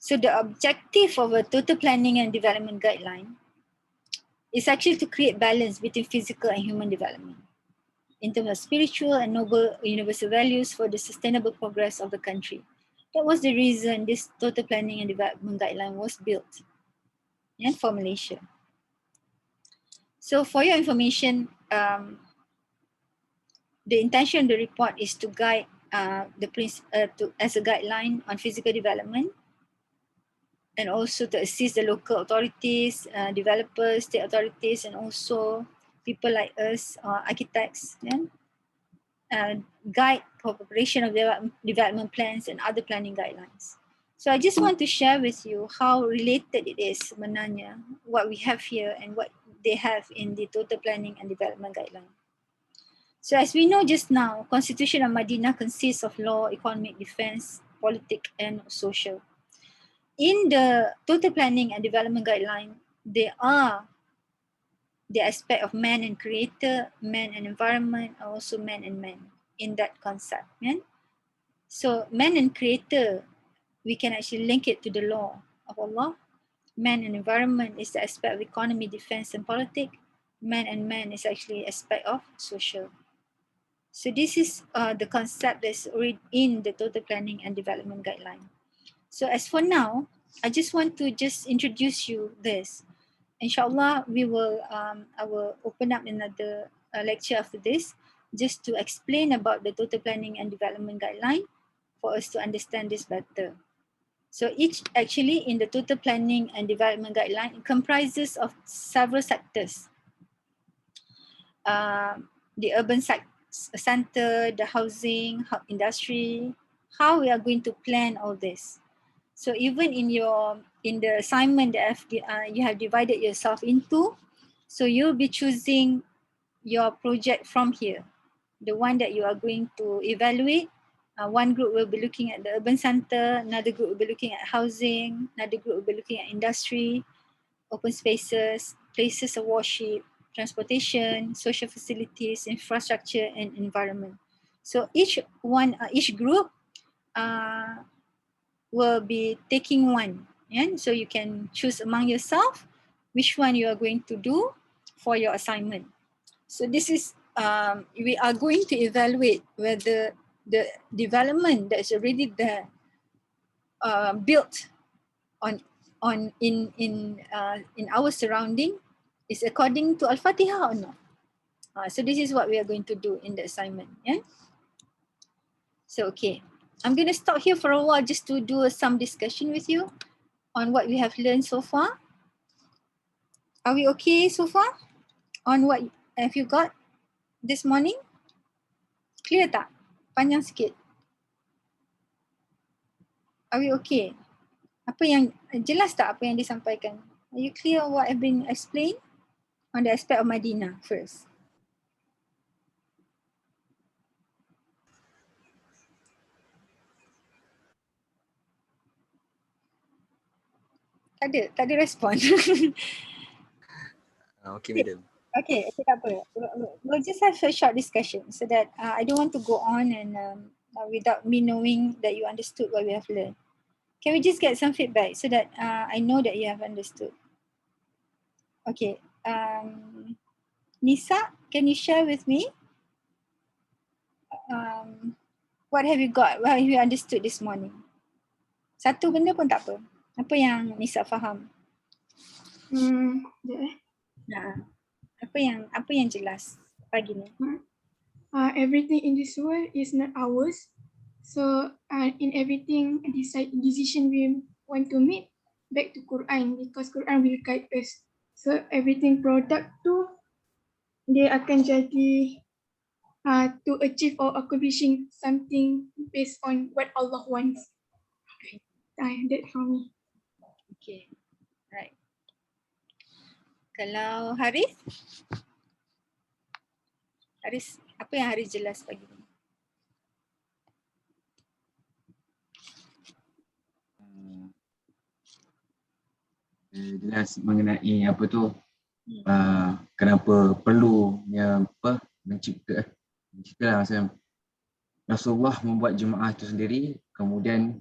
So the objective of a total planning and development guideline is actually to create balance between physical and human development in terms of spiritual and noble universal values for the sustainable progress of the country. That was the reason this total planning and development guideline was built for Malaysia. So for your information, the intention of the report is to guide as a guideline on physical development, and also to assist the local authorities, developers, state authorities, and also people like us, architects, guide for preparation of development plans and other planning guidelines. So I just want to share with you how related it is sebenarnya what we have here and what they have in the total planning and development guideline. So as we know just now, Constitution of Madinah consists of law, economic, defense, politics, and social. In the total planning and development guideline, there are the aspect of man and creator, man and environment, and also man and man in that concept. So man and creator, we can actually link it to the law of Allah. Man and environment is the aspect of economy, defense, and politics. Man and man is actually aspect of social. So this is the concept that's already in the total planning and development guideline. So as for now, I just want to introduce you this. Inshallah, I will open up another lecture after this just to explain about the total planning and development guideline for us to understand this better. So each actually in the total planning and development guideline, it comprises of several sectors. The urban center, the housing, industry, how we are going to plan all this. So even in the assignment that you have divided yourself into, so you'll be choosing your project from here. The one that you are going to evaluate, one group will be looking at the urban center, another group will be looking at housing, another group will be looking at industry, open spaces, places of worship, transportation, social facilities, infrastructure, and environment. So each group will be taking one. So you can choose among yourself which one you are going to do for your assignment. So this is, we are going to evaluate whether the development that's already there, built in our surrounding is according to Al-Fatiha or not. So this is what we are going to do in the assignment. So okay, I'm going to stop here for a while just to do some discussion with you on what we have learned so far. Are we okay so far on what have you got this morning? Clear tak? Panjang sikit. Are we okay? Apa yang jelas tak apa yang disampaikan? Are you clear on what have been explained on the aspect of Madinah first? Tak ada respon. Okay, madam. Okay, tak apa. We'll just have a short discussion so that I don't want to go on and without me knowing that you understood what we have learned. Can we just get some feedback so that I know that you have understood? Okay. Nisa, can you share with me? What have you got? What have you understood this morning? Satu benda pun tak apa. Apa yang Nisa faham? Nah, apa yang jelas pagi ni? Everything in this world is not ours. So in everything decision we want to make, back to Quran, because Quran will guide us. So everything product tu dia akan jadi to achieve or accomplishing something based on what Allah wants. That for me. Okay, right. Kalau Haris? Haris, apa yang Haris jelas pagi ni? Jelas mengenai apa tu, kenapa perlunya apa mencipta macam Rasulullah membuat jemaah itu sendiri, kemudian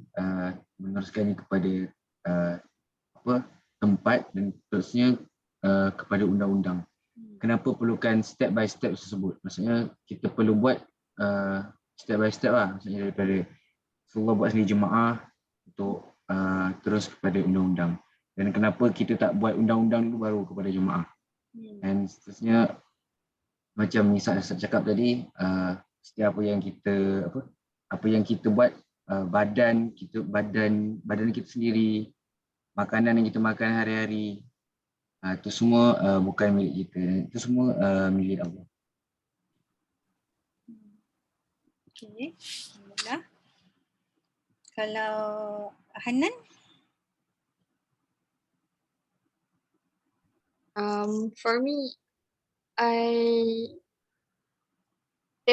meneruskannya kepada tempat dan terusnya kepada undang-undang. Kenapa perlukan step by step tersebut? Maksudnya kita perlu buat step by step lah. Maksudnya daripada Rasulullah buat sendiri jemaah untuk terus kepada undang-undang. Dan kenapa kita tak buat undang-undang dulu baru kepada jemaah? Dan seterusnya macam Nisa cakap tadi, setiap apa yang kita buat, badan kita sendiri, makanan yang kita makan hari-hari, itu semua bukan milik kita, itu semua milik Allah. Okay, alhamdulillah. Kalau Hanan? For me, saya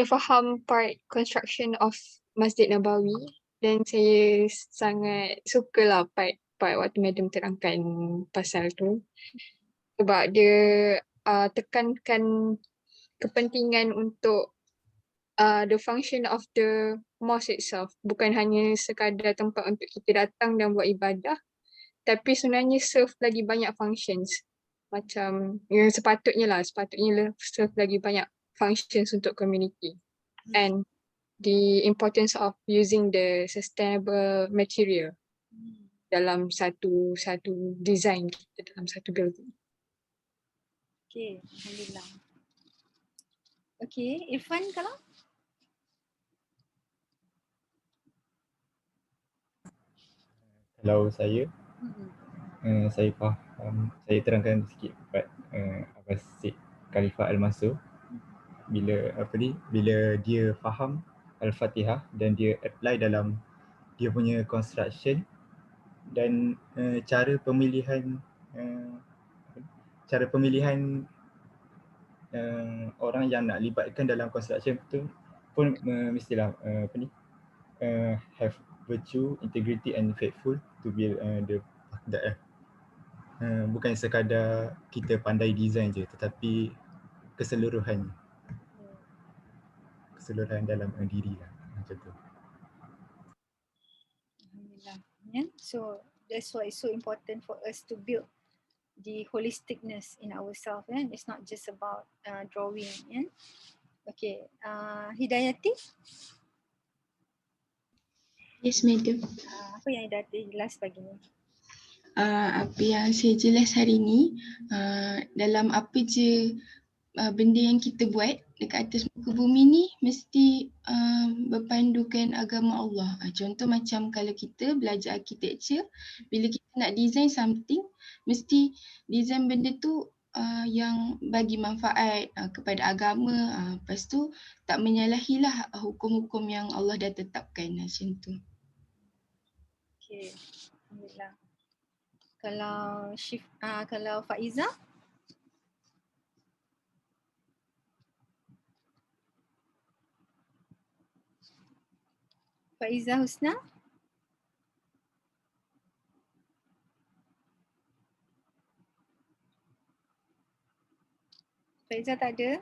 faham part construction of Masjid Nabawi dan saya sangat sukalah part waktu Madam terangkan pasal tu. Sebab dia tekankan kepentingan untuk the function of the mosque itself. Bukan hanya sekadar tempat untuk kita datang dan buat ibadah, tapi sebenarnya serve lagi banyak functions. Macam yang sepatutnya serve lagi banyak functions untuk community. And the importance of using the sustainable material dalam satu design kita, dalam satu building. Okay, alhamdulillah. Okay, Irfan kalau? Kalau saya faham, saya terangkan sikit part Abang Syed Khalifah Al-Mansur bila dia faham Al-Fatihah dan dia apply dalam dia punya construction dan cara pemilihan orang yang nak libatkan dalam construction tu pun mestilah have virtue, integrity and faithful to build the bukan sekadar kita pandai design je, tetapi keseluruhan dalam diri lah, macam tu. Alhamdulillah. Yeah. So that's why it's so important for us to build the holisticness in ourselves. It's not just about drawing. Okay, Hidayati? Yes, Madam. Apa yang Hidayati jelas pagi ni? Apa yang saya jelas hari ni, dalam apa je benda yang kita buat dekat atas muka bumi ni mesti berpandukan agama Allah. Contoh macam kalau kita belajar architecture, bila kita nak design something, mesti design benda tu yang bagi manfaat kepada agama, lepas tu tak menyalahilah hukum-hukum yang Allah dah tetapkan, macam tu. Okay, alhamdulillah. Kalau Faiza? Faiza Husna? Faiza tak ada?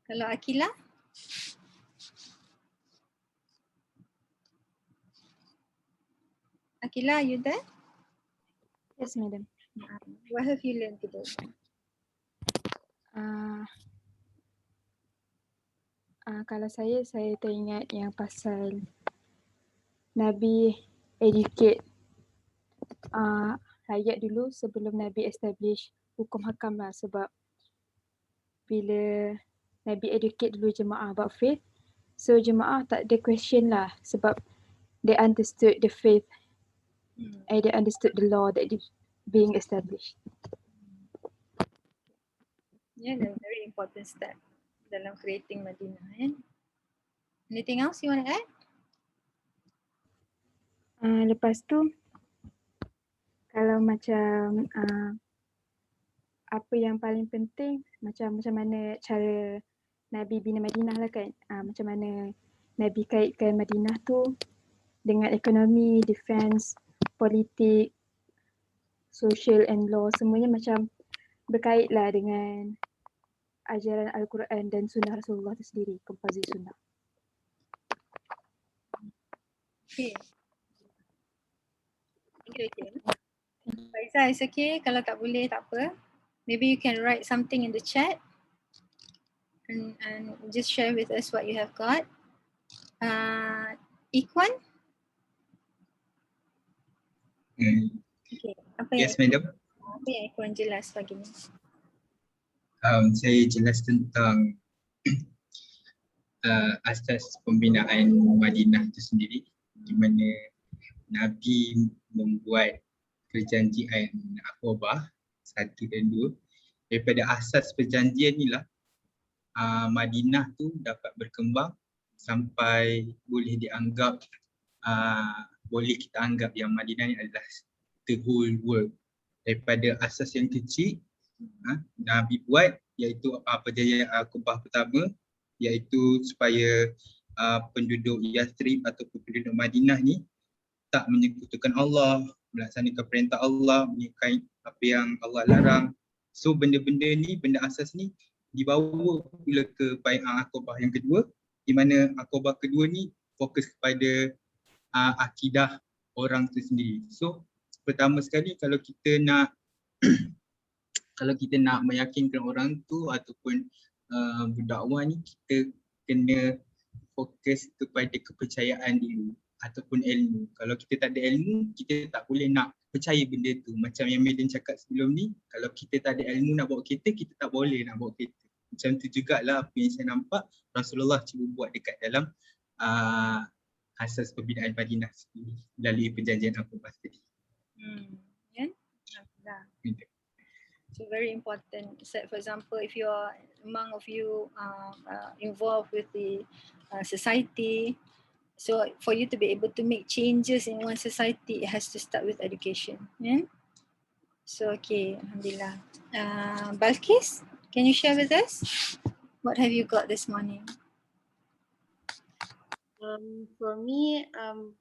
Kalau Akila? Akila, are you there? Yes, Madam. What have you learned today? Kalau saya teringat yang pasal Nabi educate rakyat dulu sebelum Nabi establish hukum hakam lah, sebab bila Nabi educate dulu jemaah about faith, so jemaah tak ada question lah sebab they understood the faith and they understood the law that is being established. Yeah, that's a very important step dalam creating Madinah. Anything else you want to add? Lepas tu, kalau macam apa yang paling penting, macam mana cara Nabi bina Madinah lah kan. Macam mana Nabi kaitkan Madinah tu dengan ekonomi, defense, politik, social and law, semuanya macam berkait lah dengan ajaran Al-Quran dan sunnah Rasulullah tu sendiri, komposit sunnah. Okay. Thank you, Rachel. Faizal, it's okay. Kalau tak boleh, tak apa. Maybe you can write something in the chat and just share with us what you have got. Ikhwan? Okay. Apa Yes, madam. Apa yang Ikhwan jelas pagi ni? Saya jelas tentang asas pembinaan Madinah itu sendiri, di mana Nabi membuat perjanjian Aqabah 1 dan 2. Daripada asas perjanjian inilah Madinah tu dapat berkembang sampai boleh dianggap boleh kita anggap yang Madinah ni adalah the whole world. Daripada asas yang kecil Nabi buat, iaitu perjanjian Aqabah pertama, iaitu supaya penduduk Yathrib ataupun penduduk Madinah ni tak menyekutukan Allah, melaksanakan perintah Allah, menyukai apa yang Allah larang. So benda-benda ni, benda asas ni dibawa pula ke bai'ah Aqabah yang kedua, di mana Aqabah kedua ni fokus kepada akidah orang tu sendiri. So pertama sekali kalau kita nak meyakinkan orang tu ataupun berdakwah ni, kita kena fokus kepada kepercayaan dulu ataupun ilmu. Kalau kita tak ada ilmu, kita tak boleh nak percaya benda tu. Macam yang Madam cakap sebelum ni, kalau kita tak ada ilmu nak bawa kereta, kita tak boleh nak bawa kereta. Macam tu jugalah apa yang saya nampak Rasulullah cuba buat dekat dalam asas pembinaan Madinah melalui perjanjian Aqabah tadi. Yeah? So very important. For example, if you are among of you involved with the society, so for you to be able to make changes in one society, it has to start with education. Yeah. So okay, Alhamdulillah. Balkis, can you share with us what have you got this morning? For me,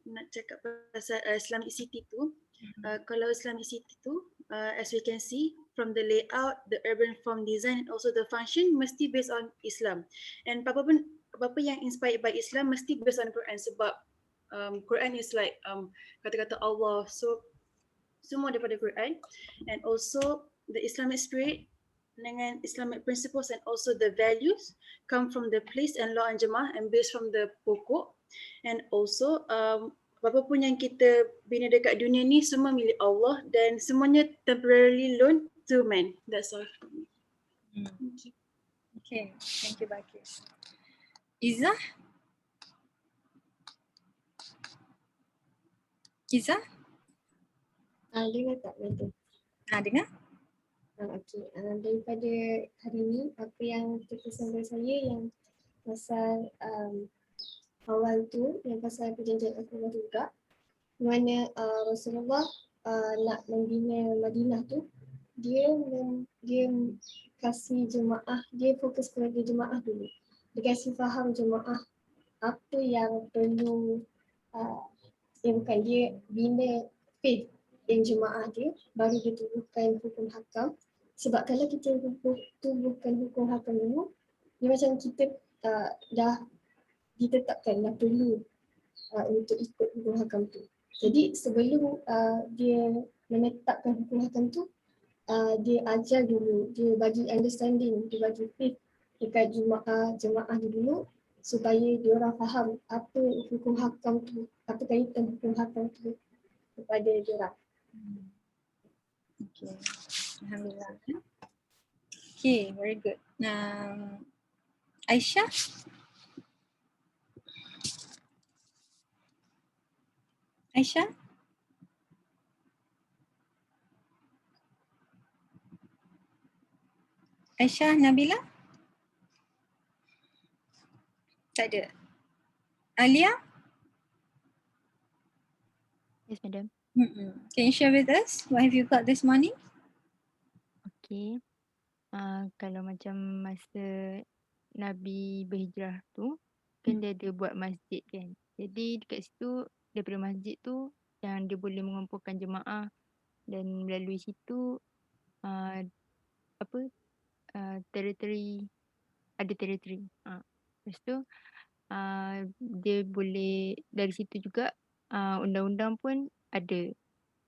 nak cakap pasal Islamic City tu. Kalau Islamic City tu, as we can see from the layout, the urban form design and also the function mesti based on Islam. And apa yang inspired by Islam mesti based on Quran, sebab Quran is like kata-kata Allah. So semua daripada Quran, and also the Islamic spirit dengan Islamic principles and also the values come from the place and law and jemaah and based from the pokok. And also apa pun yang kita bina dekat dunia ni semua milik Allah dan semuanya temporarily loan to man. That's all from me. Thank you. Okay, thank you Balkis. Izzah? Izzah? Dengar tak Madam? Dengar. Okey, daripada hari ni apa yang terkesan pada saya yang pasal awal tu, yang pasal perjanjian Aqabah juga, di mana Rasulullah nak membina Madinah tu, dia kasih jemaah, dia fokus kepada jemaah dulu. Dia kasih faham jemaah apa yang perlu, dia bina faith yang jemaah dia, baru dia tubuhkan hukum hakam. Sebab kalau kita tubuhkan hukum hakam dulu, dia macam kita dah ditetapkan, dah perlu untuk ikut hukum hakam tu. Jadi sebelum dia menetapkan hukum hakam tu, dia ajar dulu, dia bagi understanding, dia bagi faith dekat jemaah dia dulu, supaya dia orang faham apa hukum hakam tu, apa kaitan hukum hakam tu kepada dia orang. Okay, Alhamdulillah. Okay, very good. Aisyah? Aisyah? Aisyah Nabila? Tak ada. Alia? Yes, Madam. Can you share with us what have you got this morning? Okay. Kalau macam masa Nabi berhijrah tu, kan dia ada buat masjid kan. Jadi dekat situ, daripada masjid tu, yang dia boleh mengumpulkan jemaah dan melalui situ, teritori, ada teritori. Lepas tu, dia boleh, dari situ juga, undang-undang pun ada.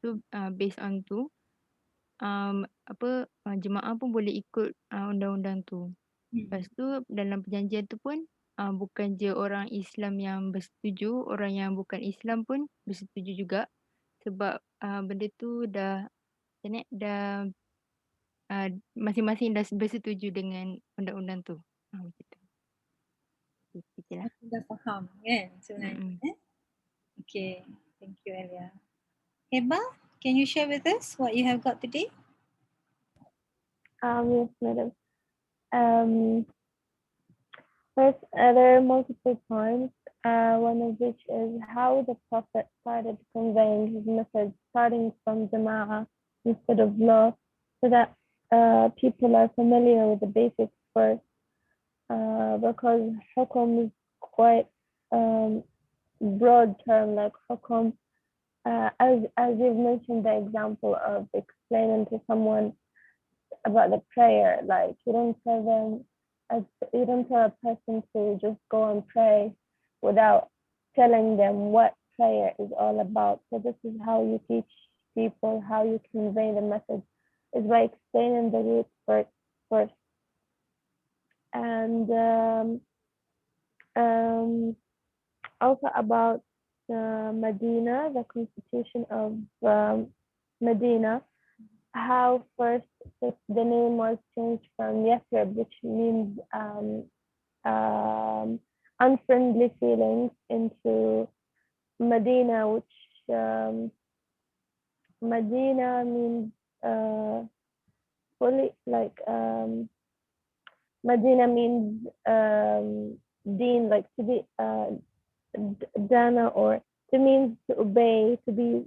So, based on tu, jemaah pun boleh ikut undang-undang tu. Lepas tu dalam perjanjian tu pun bukan je orang Islam yang bersetuju, orang yang bukan Islam pun bersetuju juga, sebab benda tu dah masing-masing dah bersetuju dengan undang-undang tu. Macam tu. Itulah. Dah faham kan sebenarnya. Okay, thank you Elia. Heba, can you share with us what you have got today? Yes, madam. First, there are multiple points, one of which is how the Prophet started conveying his message, starting from Jama'ah instead of law, so that people are familiar with the basics first, because hukum is quite broad term, like hukum, as you've mentioned the example of explaining to someone about the prayer, like you don't tell a person to just go and pray without telling them what prayer is all about. So this is how you teach people, how you convey the message, is by explaining the roots first. And also about Medina, the constitution of Medina, how first the name was changed from Yathrib, which means unfriendly feelings, into Medina, which Medina means fully, like Medina means deen, like to be dana, or to means to obey, to be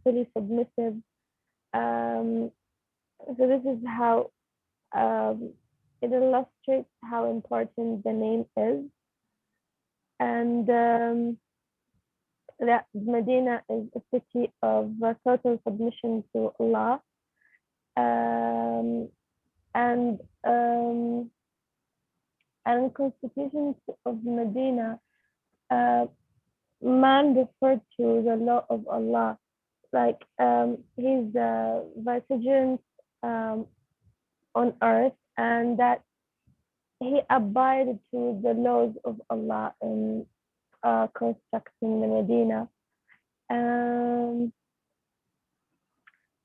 fully submissive. So this is how it illustrates how important the name is, and that Medina is a city of total submission to Allah, and constitutions of Medina, man referred to the law of Allah, like he's the vicegerent on earth, and that he abided to the laws of Allah in constructing the Medina.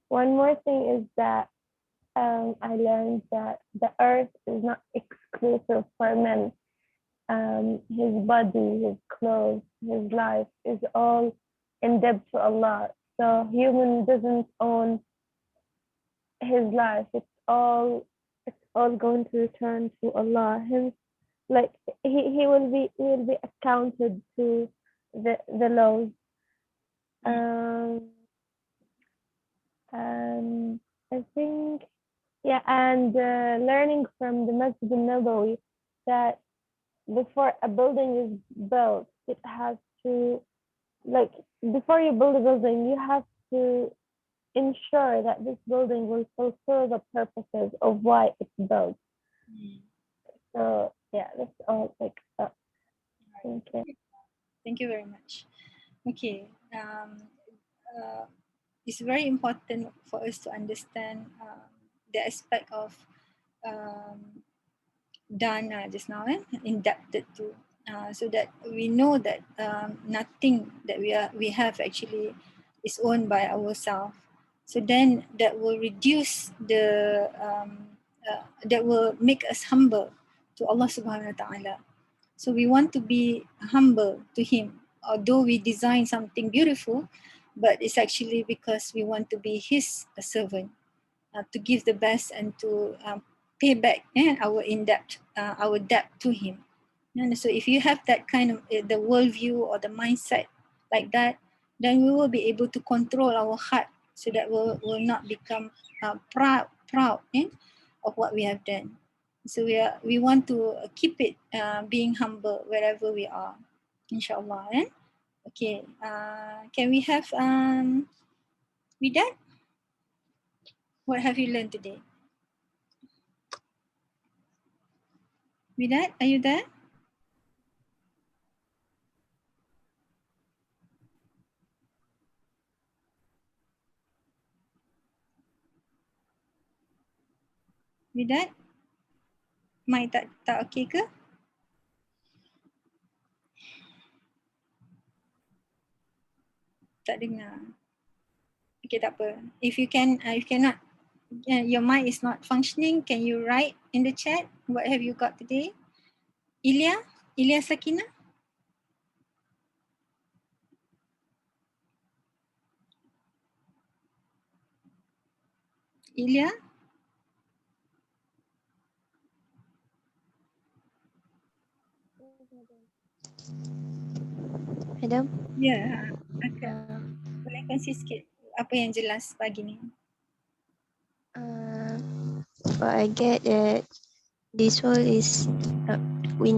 One more thing is that I learned that the earth is not exclusive for men. His body, his clothes, his life is all in debt to Allah. So human doesn't own his life. It's all going to return to Allah. Hence, like he will be accounted to the laws. And I think, yeah, and learning from the Masjid al-Nabawi that before a building is built, it has to, like, before you build a building, you have to ensure that this building will fulfill the purposes of why it's built. So yeah, that's all. Like, thank you. Thank you very much. Okay, it's very important for us to understand the aspect of dana just now, indebted to, so that we know that nothing that we have actually is owned by ourselves. So then that will reduce the that will make us humble to Allah Subhanahu wa Taala. So we want to be humble to Him, although we design something beautiful, but it's actually because we want to be His servant, to give the best and to pay back our debt to Him. And so if you have that kind of the worldview or the mindset like that, then we will be able to control our heart so that we will not become proud of what we have done. So we want to keep it being humble wherever we are, inshallah. Okay, can we have Widat? What have you learned today? Widat, are you there? Widat? Mic tak okey ke? Tak dengar. Okay, tak apa. If you cannot, your mic is not functioning, can you write in the chat what have you got today? Ilya Sakina? Ilya? Madam? Ya, agak boleh kongsi sikit apa yang jelas pagi ni? But I get that this world is we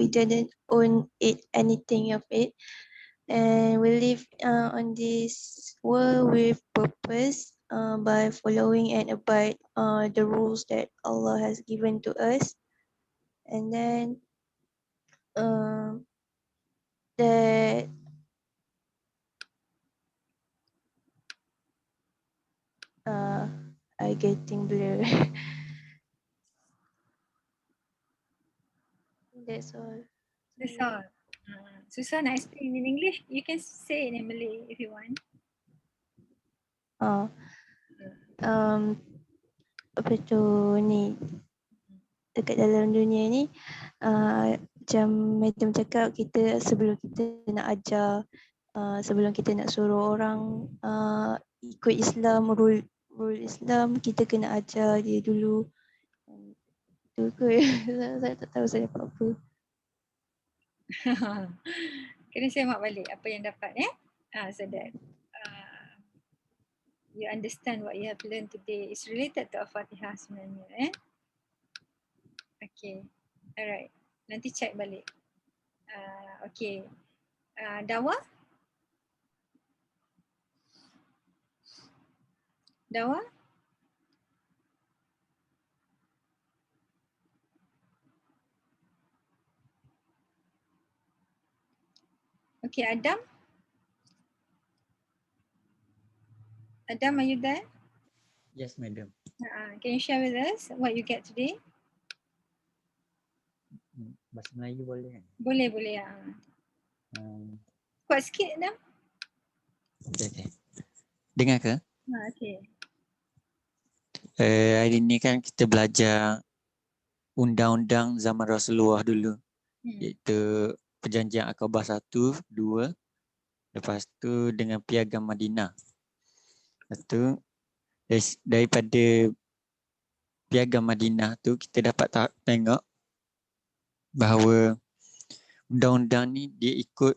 didn't own anything of it, and we live on this world with purpose by following and abide the rules that Allah has given to us, and then that I getting blur. That's all. That's all. Susah nak explain in English. You can say it in Malay if you want. Apa tu ni, dekat dalam dunia ni macam madam cakap, kita sebelum kita nak ajar, sebelum kita nak suruh orang ikut Islam, rule Islam, kita kena ajar dia dulu. Tu ke? Saya tak tahu saya dapat apa. Kena semak balik apa yang dapat so that you understand what you have learned today. It's related to Al-Fatihah sebenarnya. Okay, alright. Nanti check balik. Okay, Dawa? Dawa? Okay, Adam? Adam, are you there? Yes, madam. Can you share with us what you get today? Bahasa Melayu boleh kan? Boleh. Kuat sikit, Adam. Okay. Dengar ke? Okay. Hari ni kan kita belajar undang-undang zaman Rasulullah dulu. Iaitu Perjanjian Aqabah 1, 2. Lepas tu dengan Piagam Madinah. Lepas tu daripada Piagam Madinah tu kita dapat tengok bahawa undang-undang ni dia ikut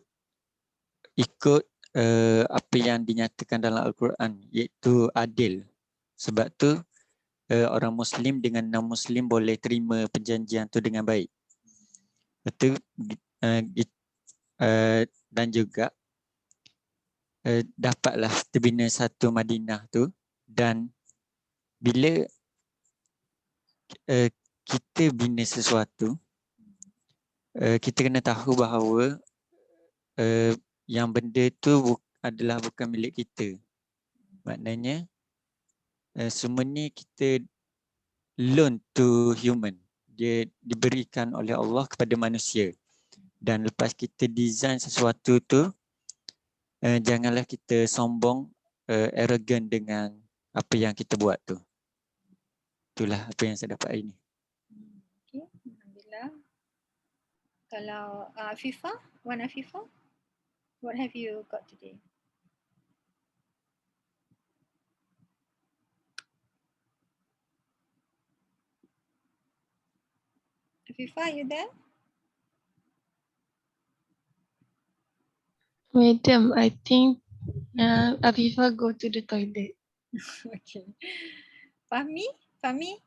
apa yang dinyatakan dalam Al-Quran, iaitu adil. Sebab tu orang Muslim dengan non-Muslim boleh terima perjanjian tu dengan baik. Betul. Dan juga dapatlah terbina satu Madinah tu, dan bila kita bina sesuatu, kita kena tahu bahawa yang benda tu adalah bukan milik kita. Maknanya semua ni kita loan to human. Dia diberikan oleh Allah kepada manusia. Dan lepas kita design sesuatu tu, janganlah kita sombong, arrogant dengan apa yang kita buat tu. Itulah apa yang saya dapat hari ni. Okay, alhamdulillah. Kalau Afifah, Wan Afifah, what have you got today? Afifah, are you there? Madam, I think Afifa go to the toilet. Okay. Fahmi? Fahmi?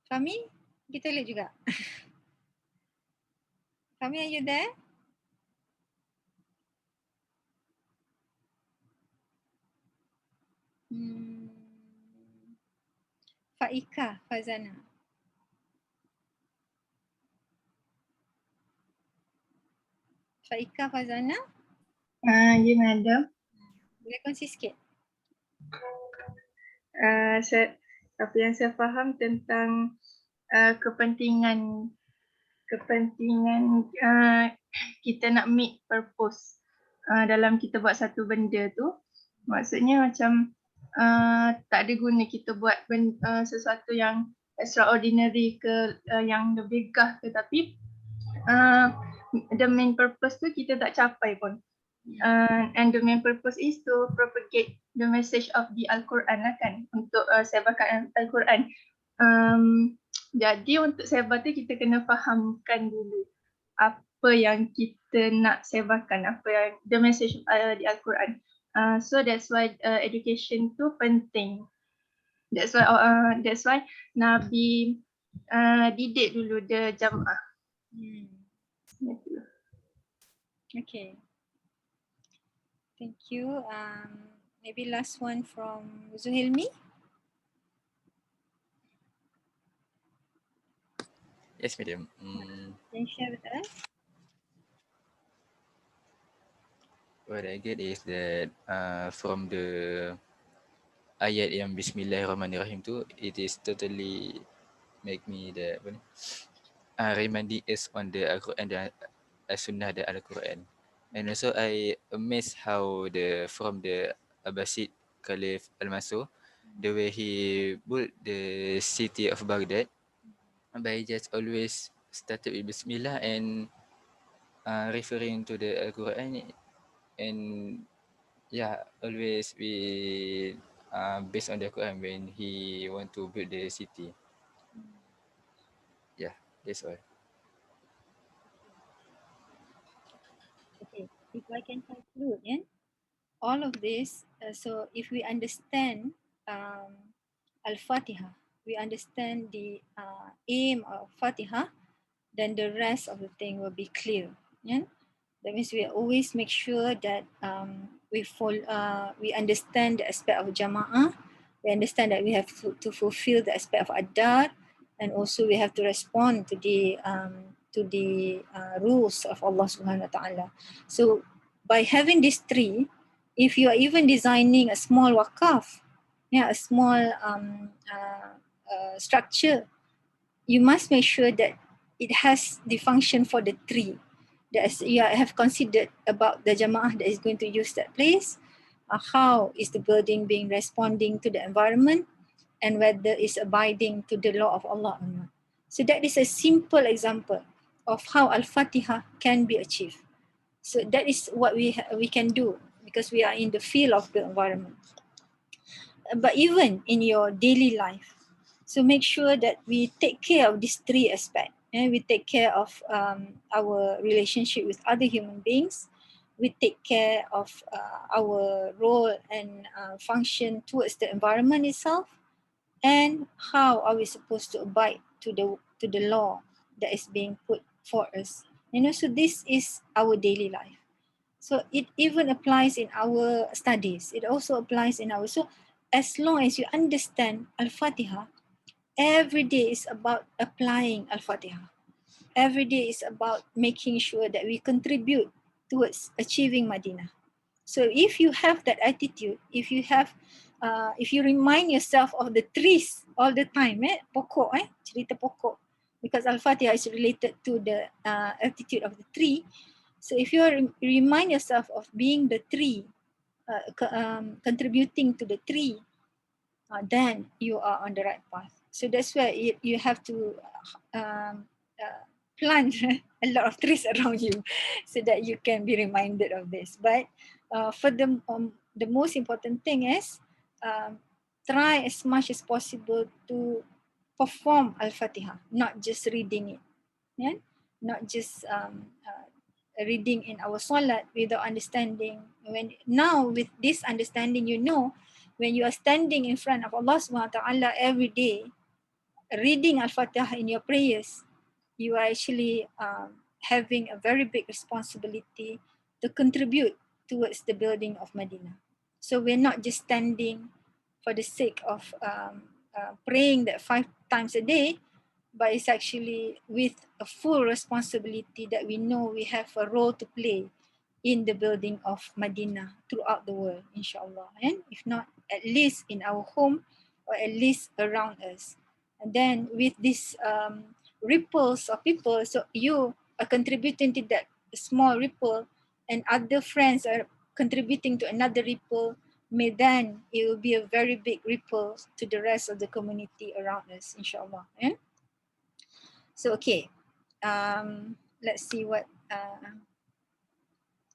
Fahmi? Pergi toilet juga? Fahmi, are you there? Faika, Fazana. Faika, Fazana. Ya, Madam. Boleh kongsi sikit? Apa yang saya faham tentang kepentingan kita nak meet purpose dalam kita buat satu benda tu, maksudnya macam tak ada guna kita buat sesuatu yang extraordinary ke yang lebih gah ke, tapi the main purpose tu kita tak capai pun. And the main purpose is to propagate the message of the Al-Quran lah kan, untuk sebarkan Al-Quran. Jadi untuk sebar tu kita kena fahamkan dulu apa yang kita nak sebarkan, apa yang the message di Al-Quran. So that's why education tu penting. That's why Nabi didik dulu the jamaah. Okay. Thank you. Maybe last one from Zuhilmi. Yes, madam. Can you share with us? What I get is that from the ayat yang Bismillahirrahmanirrahim tu, it is totally make me the reminding us on the Al-Quran dan As-Sunnah dan Al-Quran. And also I amazed how from the Abbasid Caliph Al-Mansur, the way he built the city of Baghdad by just always started with Bismillah and referring to the Al-Quran, and yeah, always we based on the Quran when he want to build the city. Yeah, that's all. Okay, if I can conclude, all of this, so if we understand Al-Fatiha, we understand the aim of Fatiha, then the rest of the thing will be clear. Yeah? That means we always make sure that we understand the aspect of Jama'ah, we understand that we have to fulfill the aspect of Adar, and also we have to respond to the rules of Allah Subhanahu Wa Taala. So by having these three, if you are even designing a small wakaf, a small structure, you must make sure that it has the function for the three. That you have considered about the Jama'ah that is going to use that place, how is the building being responding to the environment, and whether it's abiding to the law of Allah or not. So that is a simple example of how Al-Fatiha can be achieved. So that is what we can do because we are in the field of the environment. But even in your daily life, so make sure that we take care of these three aspects. And we take care of our relationship with other human beings. We take care of our role and function towards the environment itself. And how are we supposed to abide to the law that is being put for us? So this is our daily life. So it even applies in our studies. It also applies in our, so as long as you understand Al-Fatiha, every day is about applying Al-Fatiha. Every day is about making sure that we contribute towards achieving Madinah. So if you have that attitude, if you remind yourself of the trees all the time, pokok, cerita pokok, because Al-Fatiha is related to the attitude of the tree. So if you remind yourself of being the tree, contributing to the tree, then you are on the right path. So that's why you have to plant a lot of trees around you so that you can be reminded of this. But for the most important thing is try as much as possible to perform Al-Fatihah, not just reading it. Yeah? Not just reading in our salat without understanding. Now with this understanding, you know, when you are standing in front of Allah SWT every day, reading Al-Fatihah in your prayers, you are actually having a very big responsibility to contribute towards the building of Medina. So we're not just standing for the sake of praying that 5 times a day, but it's actually with a full responsibility that we know we have a role to play in the building of Medina throughout the world, inshallah. And if not, at least in our home or at least around us. And then with these ripples of people, so you are contributing to that small ripple and other friends are contributing to another ripple, may then it will be a very big ripple to the rest of the community around us, inshallah. Yeah? So, okay, let's see what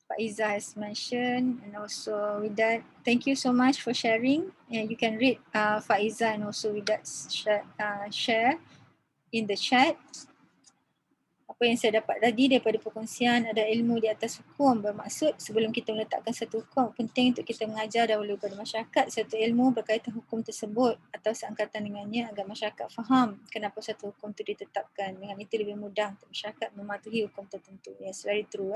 Faiza has mentioned, and also with that, thank you so much for sharing. And you can read Faiza and also with that share in the chat. Apa yang saya dapat tadi daripada perkongsian ada ilmu di atas hukum, bermaksud sebelum kita meletakkan satu hukum, penting untuk kita mengajar dahulu kepada masyarakat satu ilmu berkaitan hukum tersebut atau seangkatan dengannya agar masyarakat faham kenapa satu hukum itu ditetapkan. Dengan itu lebih mudah untuk masyarakat mematuhi hukum tertentu. Yes, very true.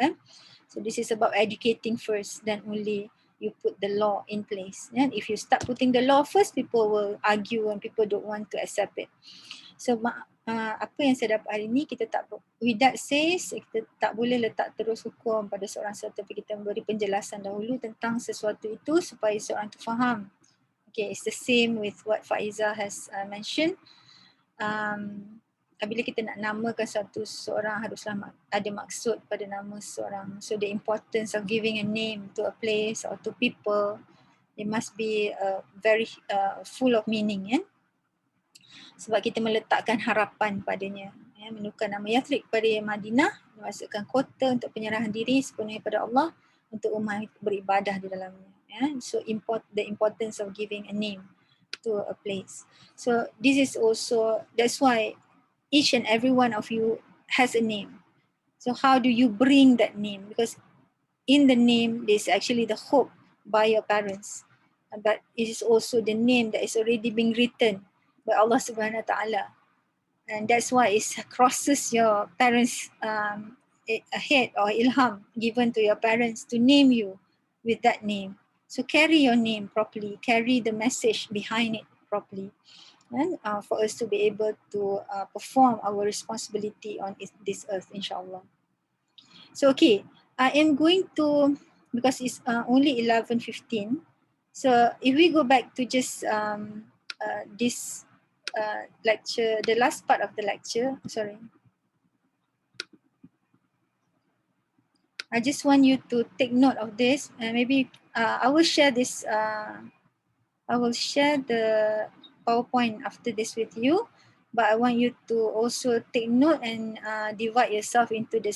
So this is about educating first, then only you put the law in place. And if you start putting the law first, people will argue and people don't want to accept it. So apa yang saya dapat hari ini, kita tak, with that says, kita tak boleh letak terus hukum pada seorang sesuatu, tapi kita memberi penjelasan dahulu tentang sesuatu itu supaya seorang itu faham. Okay, it's the same with what Faiza has mentioned. Bila kita nak namakan seorang haruslah ada maksud pada nama seorang. So the importance of giving a name to a place or to people, it must be very full of meaning, ya. Sebab kita meletakkan harapan padanya, ya, menukar nama Yathrib kepada Madinah, memasukkan kota untuk penyerahan diri sepenuhnya pada Allah untuk umat beribadah di dalamnya. Ya. So the importance of giving a name to a place. So this is also, that's why each and every one of you has a name. So how do you bring that name? Because in the name, there's actually the hope by your parents, but it is also the name that is already being written by Allah Subhanahu Wa Taala, and that's why it crosses your parents' ahead, or ilham given to your parents to name you with that name. So carry your name properly, carry the message behind it properly, and for us to be able to perform our responsibility on this earth, inshallah. So okay, I am going to, because it's only 11:15. So if we go back to just this lecture, the last part of the lecture, sorry. I just want you to take note of this, and maybe I will share this, I will share the PowerPoint after this with you, but I want you to also take note and divide yourself into the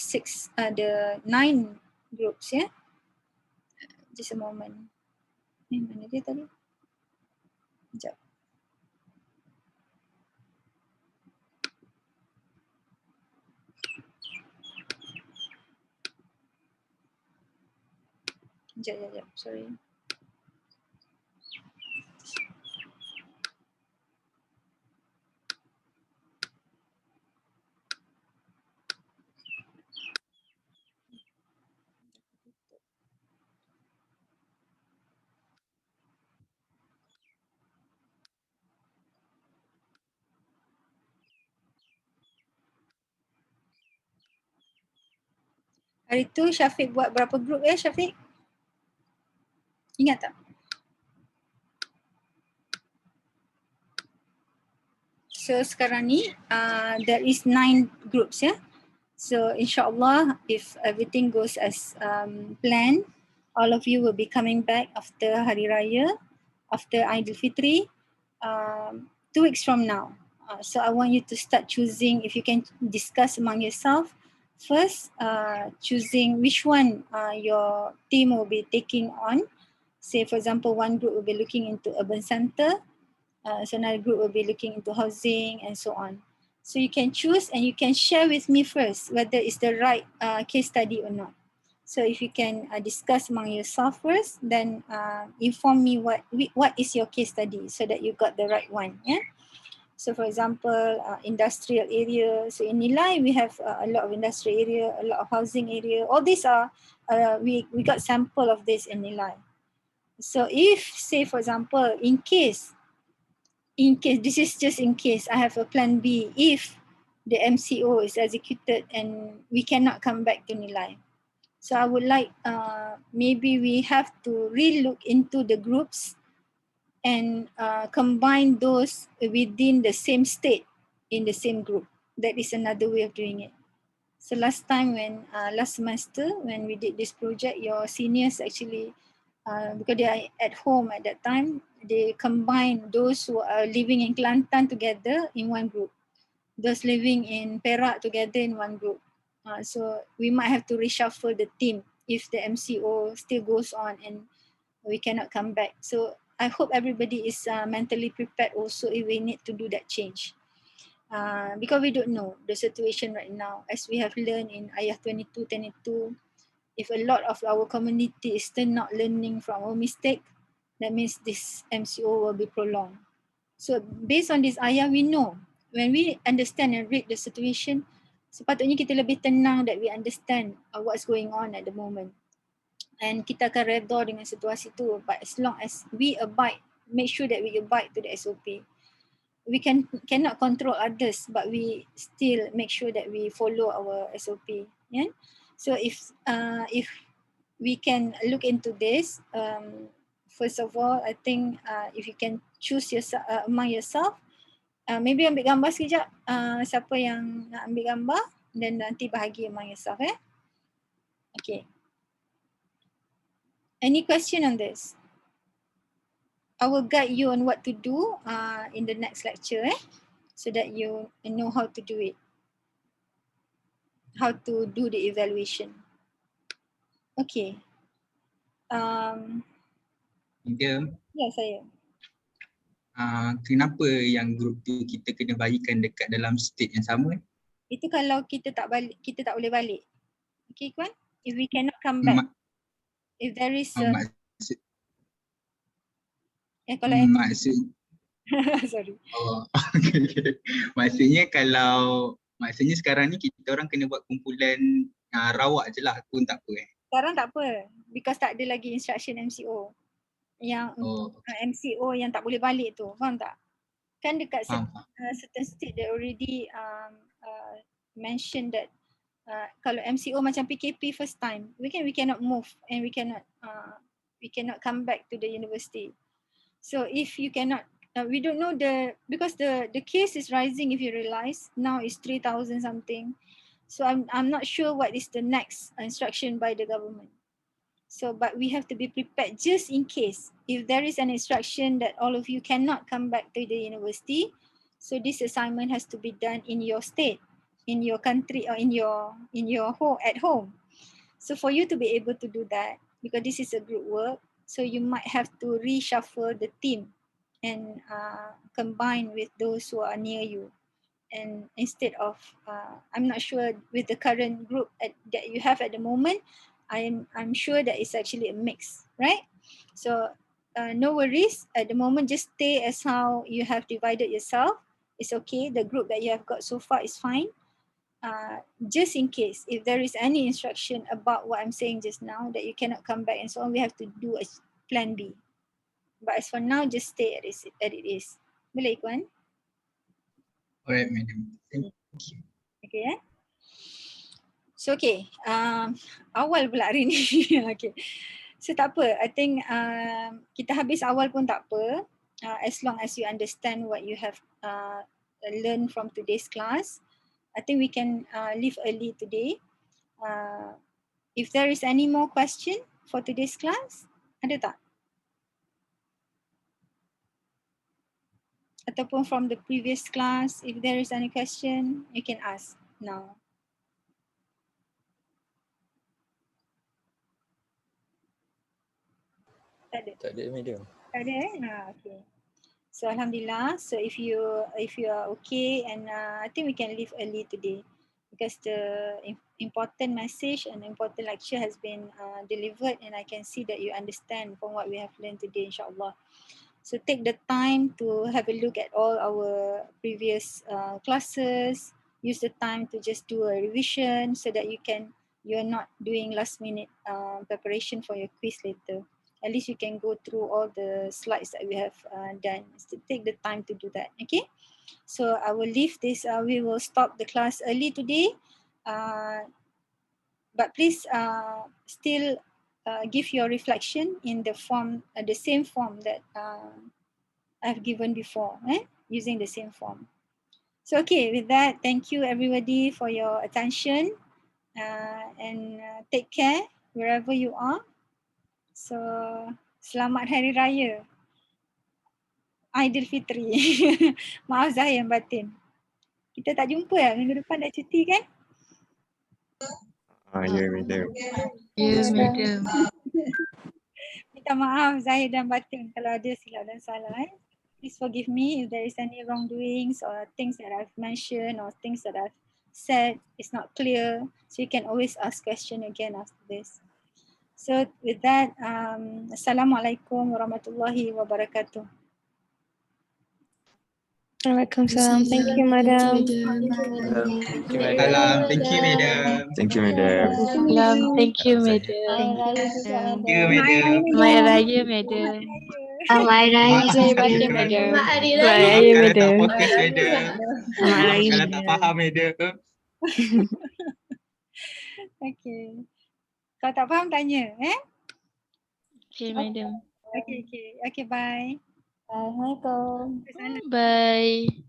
9 groups, yeah? Just a moment. Mana dia tadi? Sekejap. Sekejap, sorry. Hari tu Syafiq buat berapa grup ya Syafiq? Ingat tak? So sekarang ni there is 9 groups ya. So insyaAllah if everything goes as planned, all of you will be coming back after Hari Raya, after Aidilfitri, 2 weeks from now. So I want you to start choosing, if you can discuss among yourself, first choosing which one your team will be taking on. Say for example, one group will be looking into urban center, So another group will be looking into housing and so on. So you can choose and you can share with me first whether it's the right case study or not. So if you can discuss among yourself first, then inform me what is your case study so that you got the right one. Yeah. So for example, industrial area. So in Nilai, we have a lot of industrial area, a lot of housing area. All these are, we got sample of this in Nilai. So if, say for example, in case, this is just in case, I have a plan B, if the MCO is executed and we cannot come back to Nilai. So I would like, maybe we have to re-look into the groups and combine those within the same state in the same group. That is another way of doing it. So last time when, last semester when we did this project, your seniors actually, because they are at home at that time, they combine those who are living in Kelantan together in one group. Those living in Perak together in one group. So we might have to reshuffle the team if the MCO still goes on and we cannot come back. So I hope everybody is mentally prepared also if we need to do that change. Because we don't know the situation right now. As we have learned in Ayah 22, if a lot of our community is still not learning from our mistake, that means this MCO will be prolonged. So based on this ayah, we know when we understand and read the situation, sepatutnya kita lebih tenang that we understand what's going on at the moment. And kita akan redha dengan situasi tu, but as long as we abide, make sure that we abide to the SOP. We cannot control others, but we still make sure that we follow our SOP. Yeah. So if we can look into this, first of all, I think if you can choose yourself among yourself, maybe ambil gambar sekejap. Siapa yang nak ambil gambar, dan nanti bahagi among yourself. Okay. Any question on this? I will guide you on what to do in the next lecture, so that you know how to do it. How to do the evaluation. Okay. Madam, Ya, saya. kenapa yang grup tu kita kena bagikan dekat dalam state yang sama? Itu kalau kita tak boleh balik. Okay, Kuan? If we cannot come back. If there is kalau maksud sorry. Oh, okay. Maksudnya sekarang ni kita orang kena buat kumpulan rawak je lah, pun tak apa Sekarang tak apa, because tak ada lagi instruction MCO. Yang MCO yang tak boleh balik tu, faham tak? Kan dekat certain state they already mention that kalau MCO macam PKP first time, we cannot move and we cannot come back to the university. So if you cannot, we don't know because the case is rising. If you realize now it's 3,000 something. So I'm not sure what is the next instruction by the government. So but we have to be prepared just in case if there is an instruction that all of you cannot come back to the university. So this assignment has to be done in your state, in your country, or in your home at home. So for you to be able to do that, because this is a group work, so you might have to reshuffle the team and combine with those who are near you. And instead of, I'm not sure with the current group that you have at the moment, I'm sure that it's actually a mix, right? So no worries at the moment, just stay as how you have divided yourself. It's okay, the group that you have got so far is fine. Just in case, if there is any instruction about what I'm saying just now, that you cannot come back and so on, we have to do a plan B. But as for now, just stay as it is. Boleh, Ikuan? Alright, madam. Thank you. Okay, So, okay. Awal pula hari ni. Okay. So, tak apa. I think kita habis awal pun tak apa. As long as you understand what you have learned from today's class. I think we can leave early today. If there is any more question for today's class, ada tak? Ataupun from the previous class, if there is any question, you can ask now. Tak ada? Tak ada, madam. Tak ada okay. So alhamdulillah. So if you are okay, and I think we can leave early today because the important message and important lecture has been delivered, and I can see that you understand from what we have learned today, inshallah. So take the time to have a look at all our previous classes. Use the time to just do a revision so that you are not doing last minute preparation for your quiz later. At least you can go through all the slides that we have done. So take the time to do that. Okay. So I will leave this. We will stop the class early today. But please still give your reflection in the form, the same form that I've given before, using the same form. So okay, with that, thank you everybody for your attention, and take care wherever you are. So selamat Hari Raya Aidilfitri. Maaf Zahir yang batin. Kita tak jumpa ya, minggu depan dah cuti kan? Ya, madam. Ya, madam. Minta maaf Zahir dan batin kalau ada silap dan salah. Please forgive me if there is any wrongdoings or things that I've mentioned or things that I've said is not clear. So you can always ask question again after this. So with that, Assalamualaikum warahmatullahi wabarakatuh. Waalaikumsalam. Thank you, madam. Thank you, madam. Thank you, madam. Salam. Thank you, madam. Thank you, madam. Salam. Thank you, Zahir. madam. Thank you, madam. Selamat Raya, madam. Selamat Hari Raya, Saya madam. batin, madam. Selamat Hari Selamat Raya. Raya, Maaf kalau tak madam. fokus, madam. Selamat Maaf Raya, kalau tak madam. faham, madam. Okay. Kalau tak faham tanya, Okay, madam. Okay, bye. Assalamualaikum. Salam. Bye.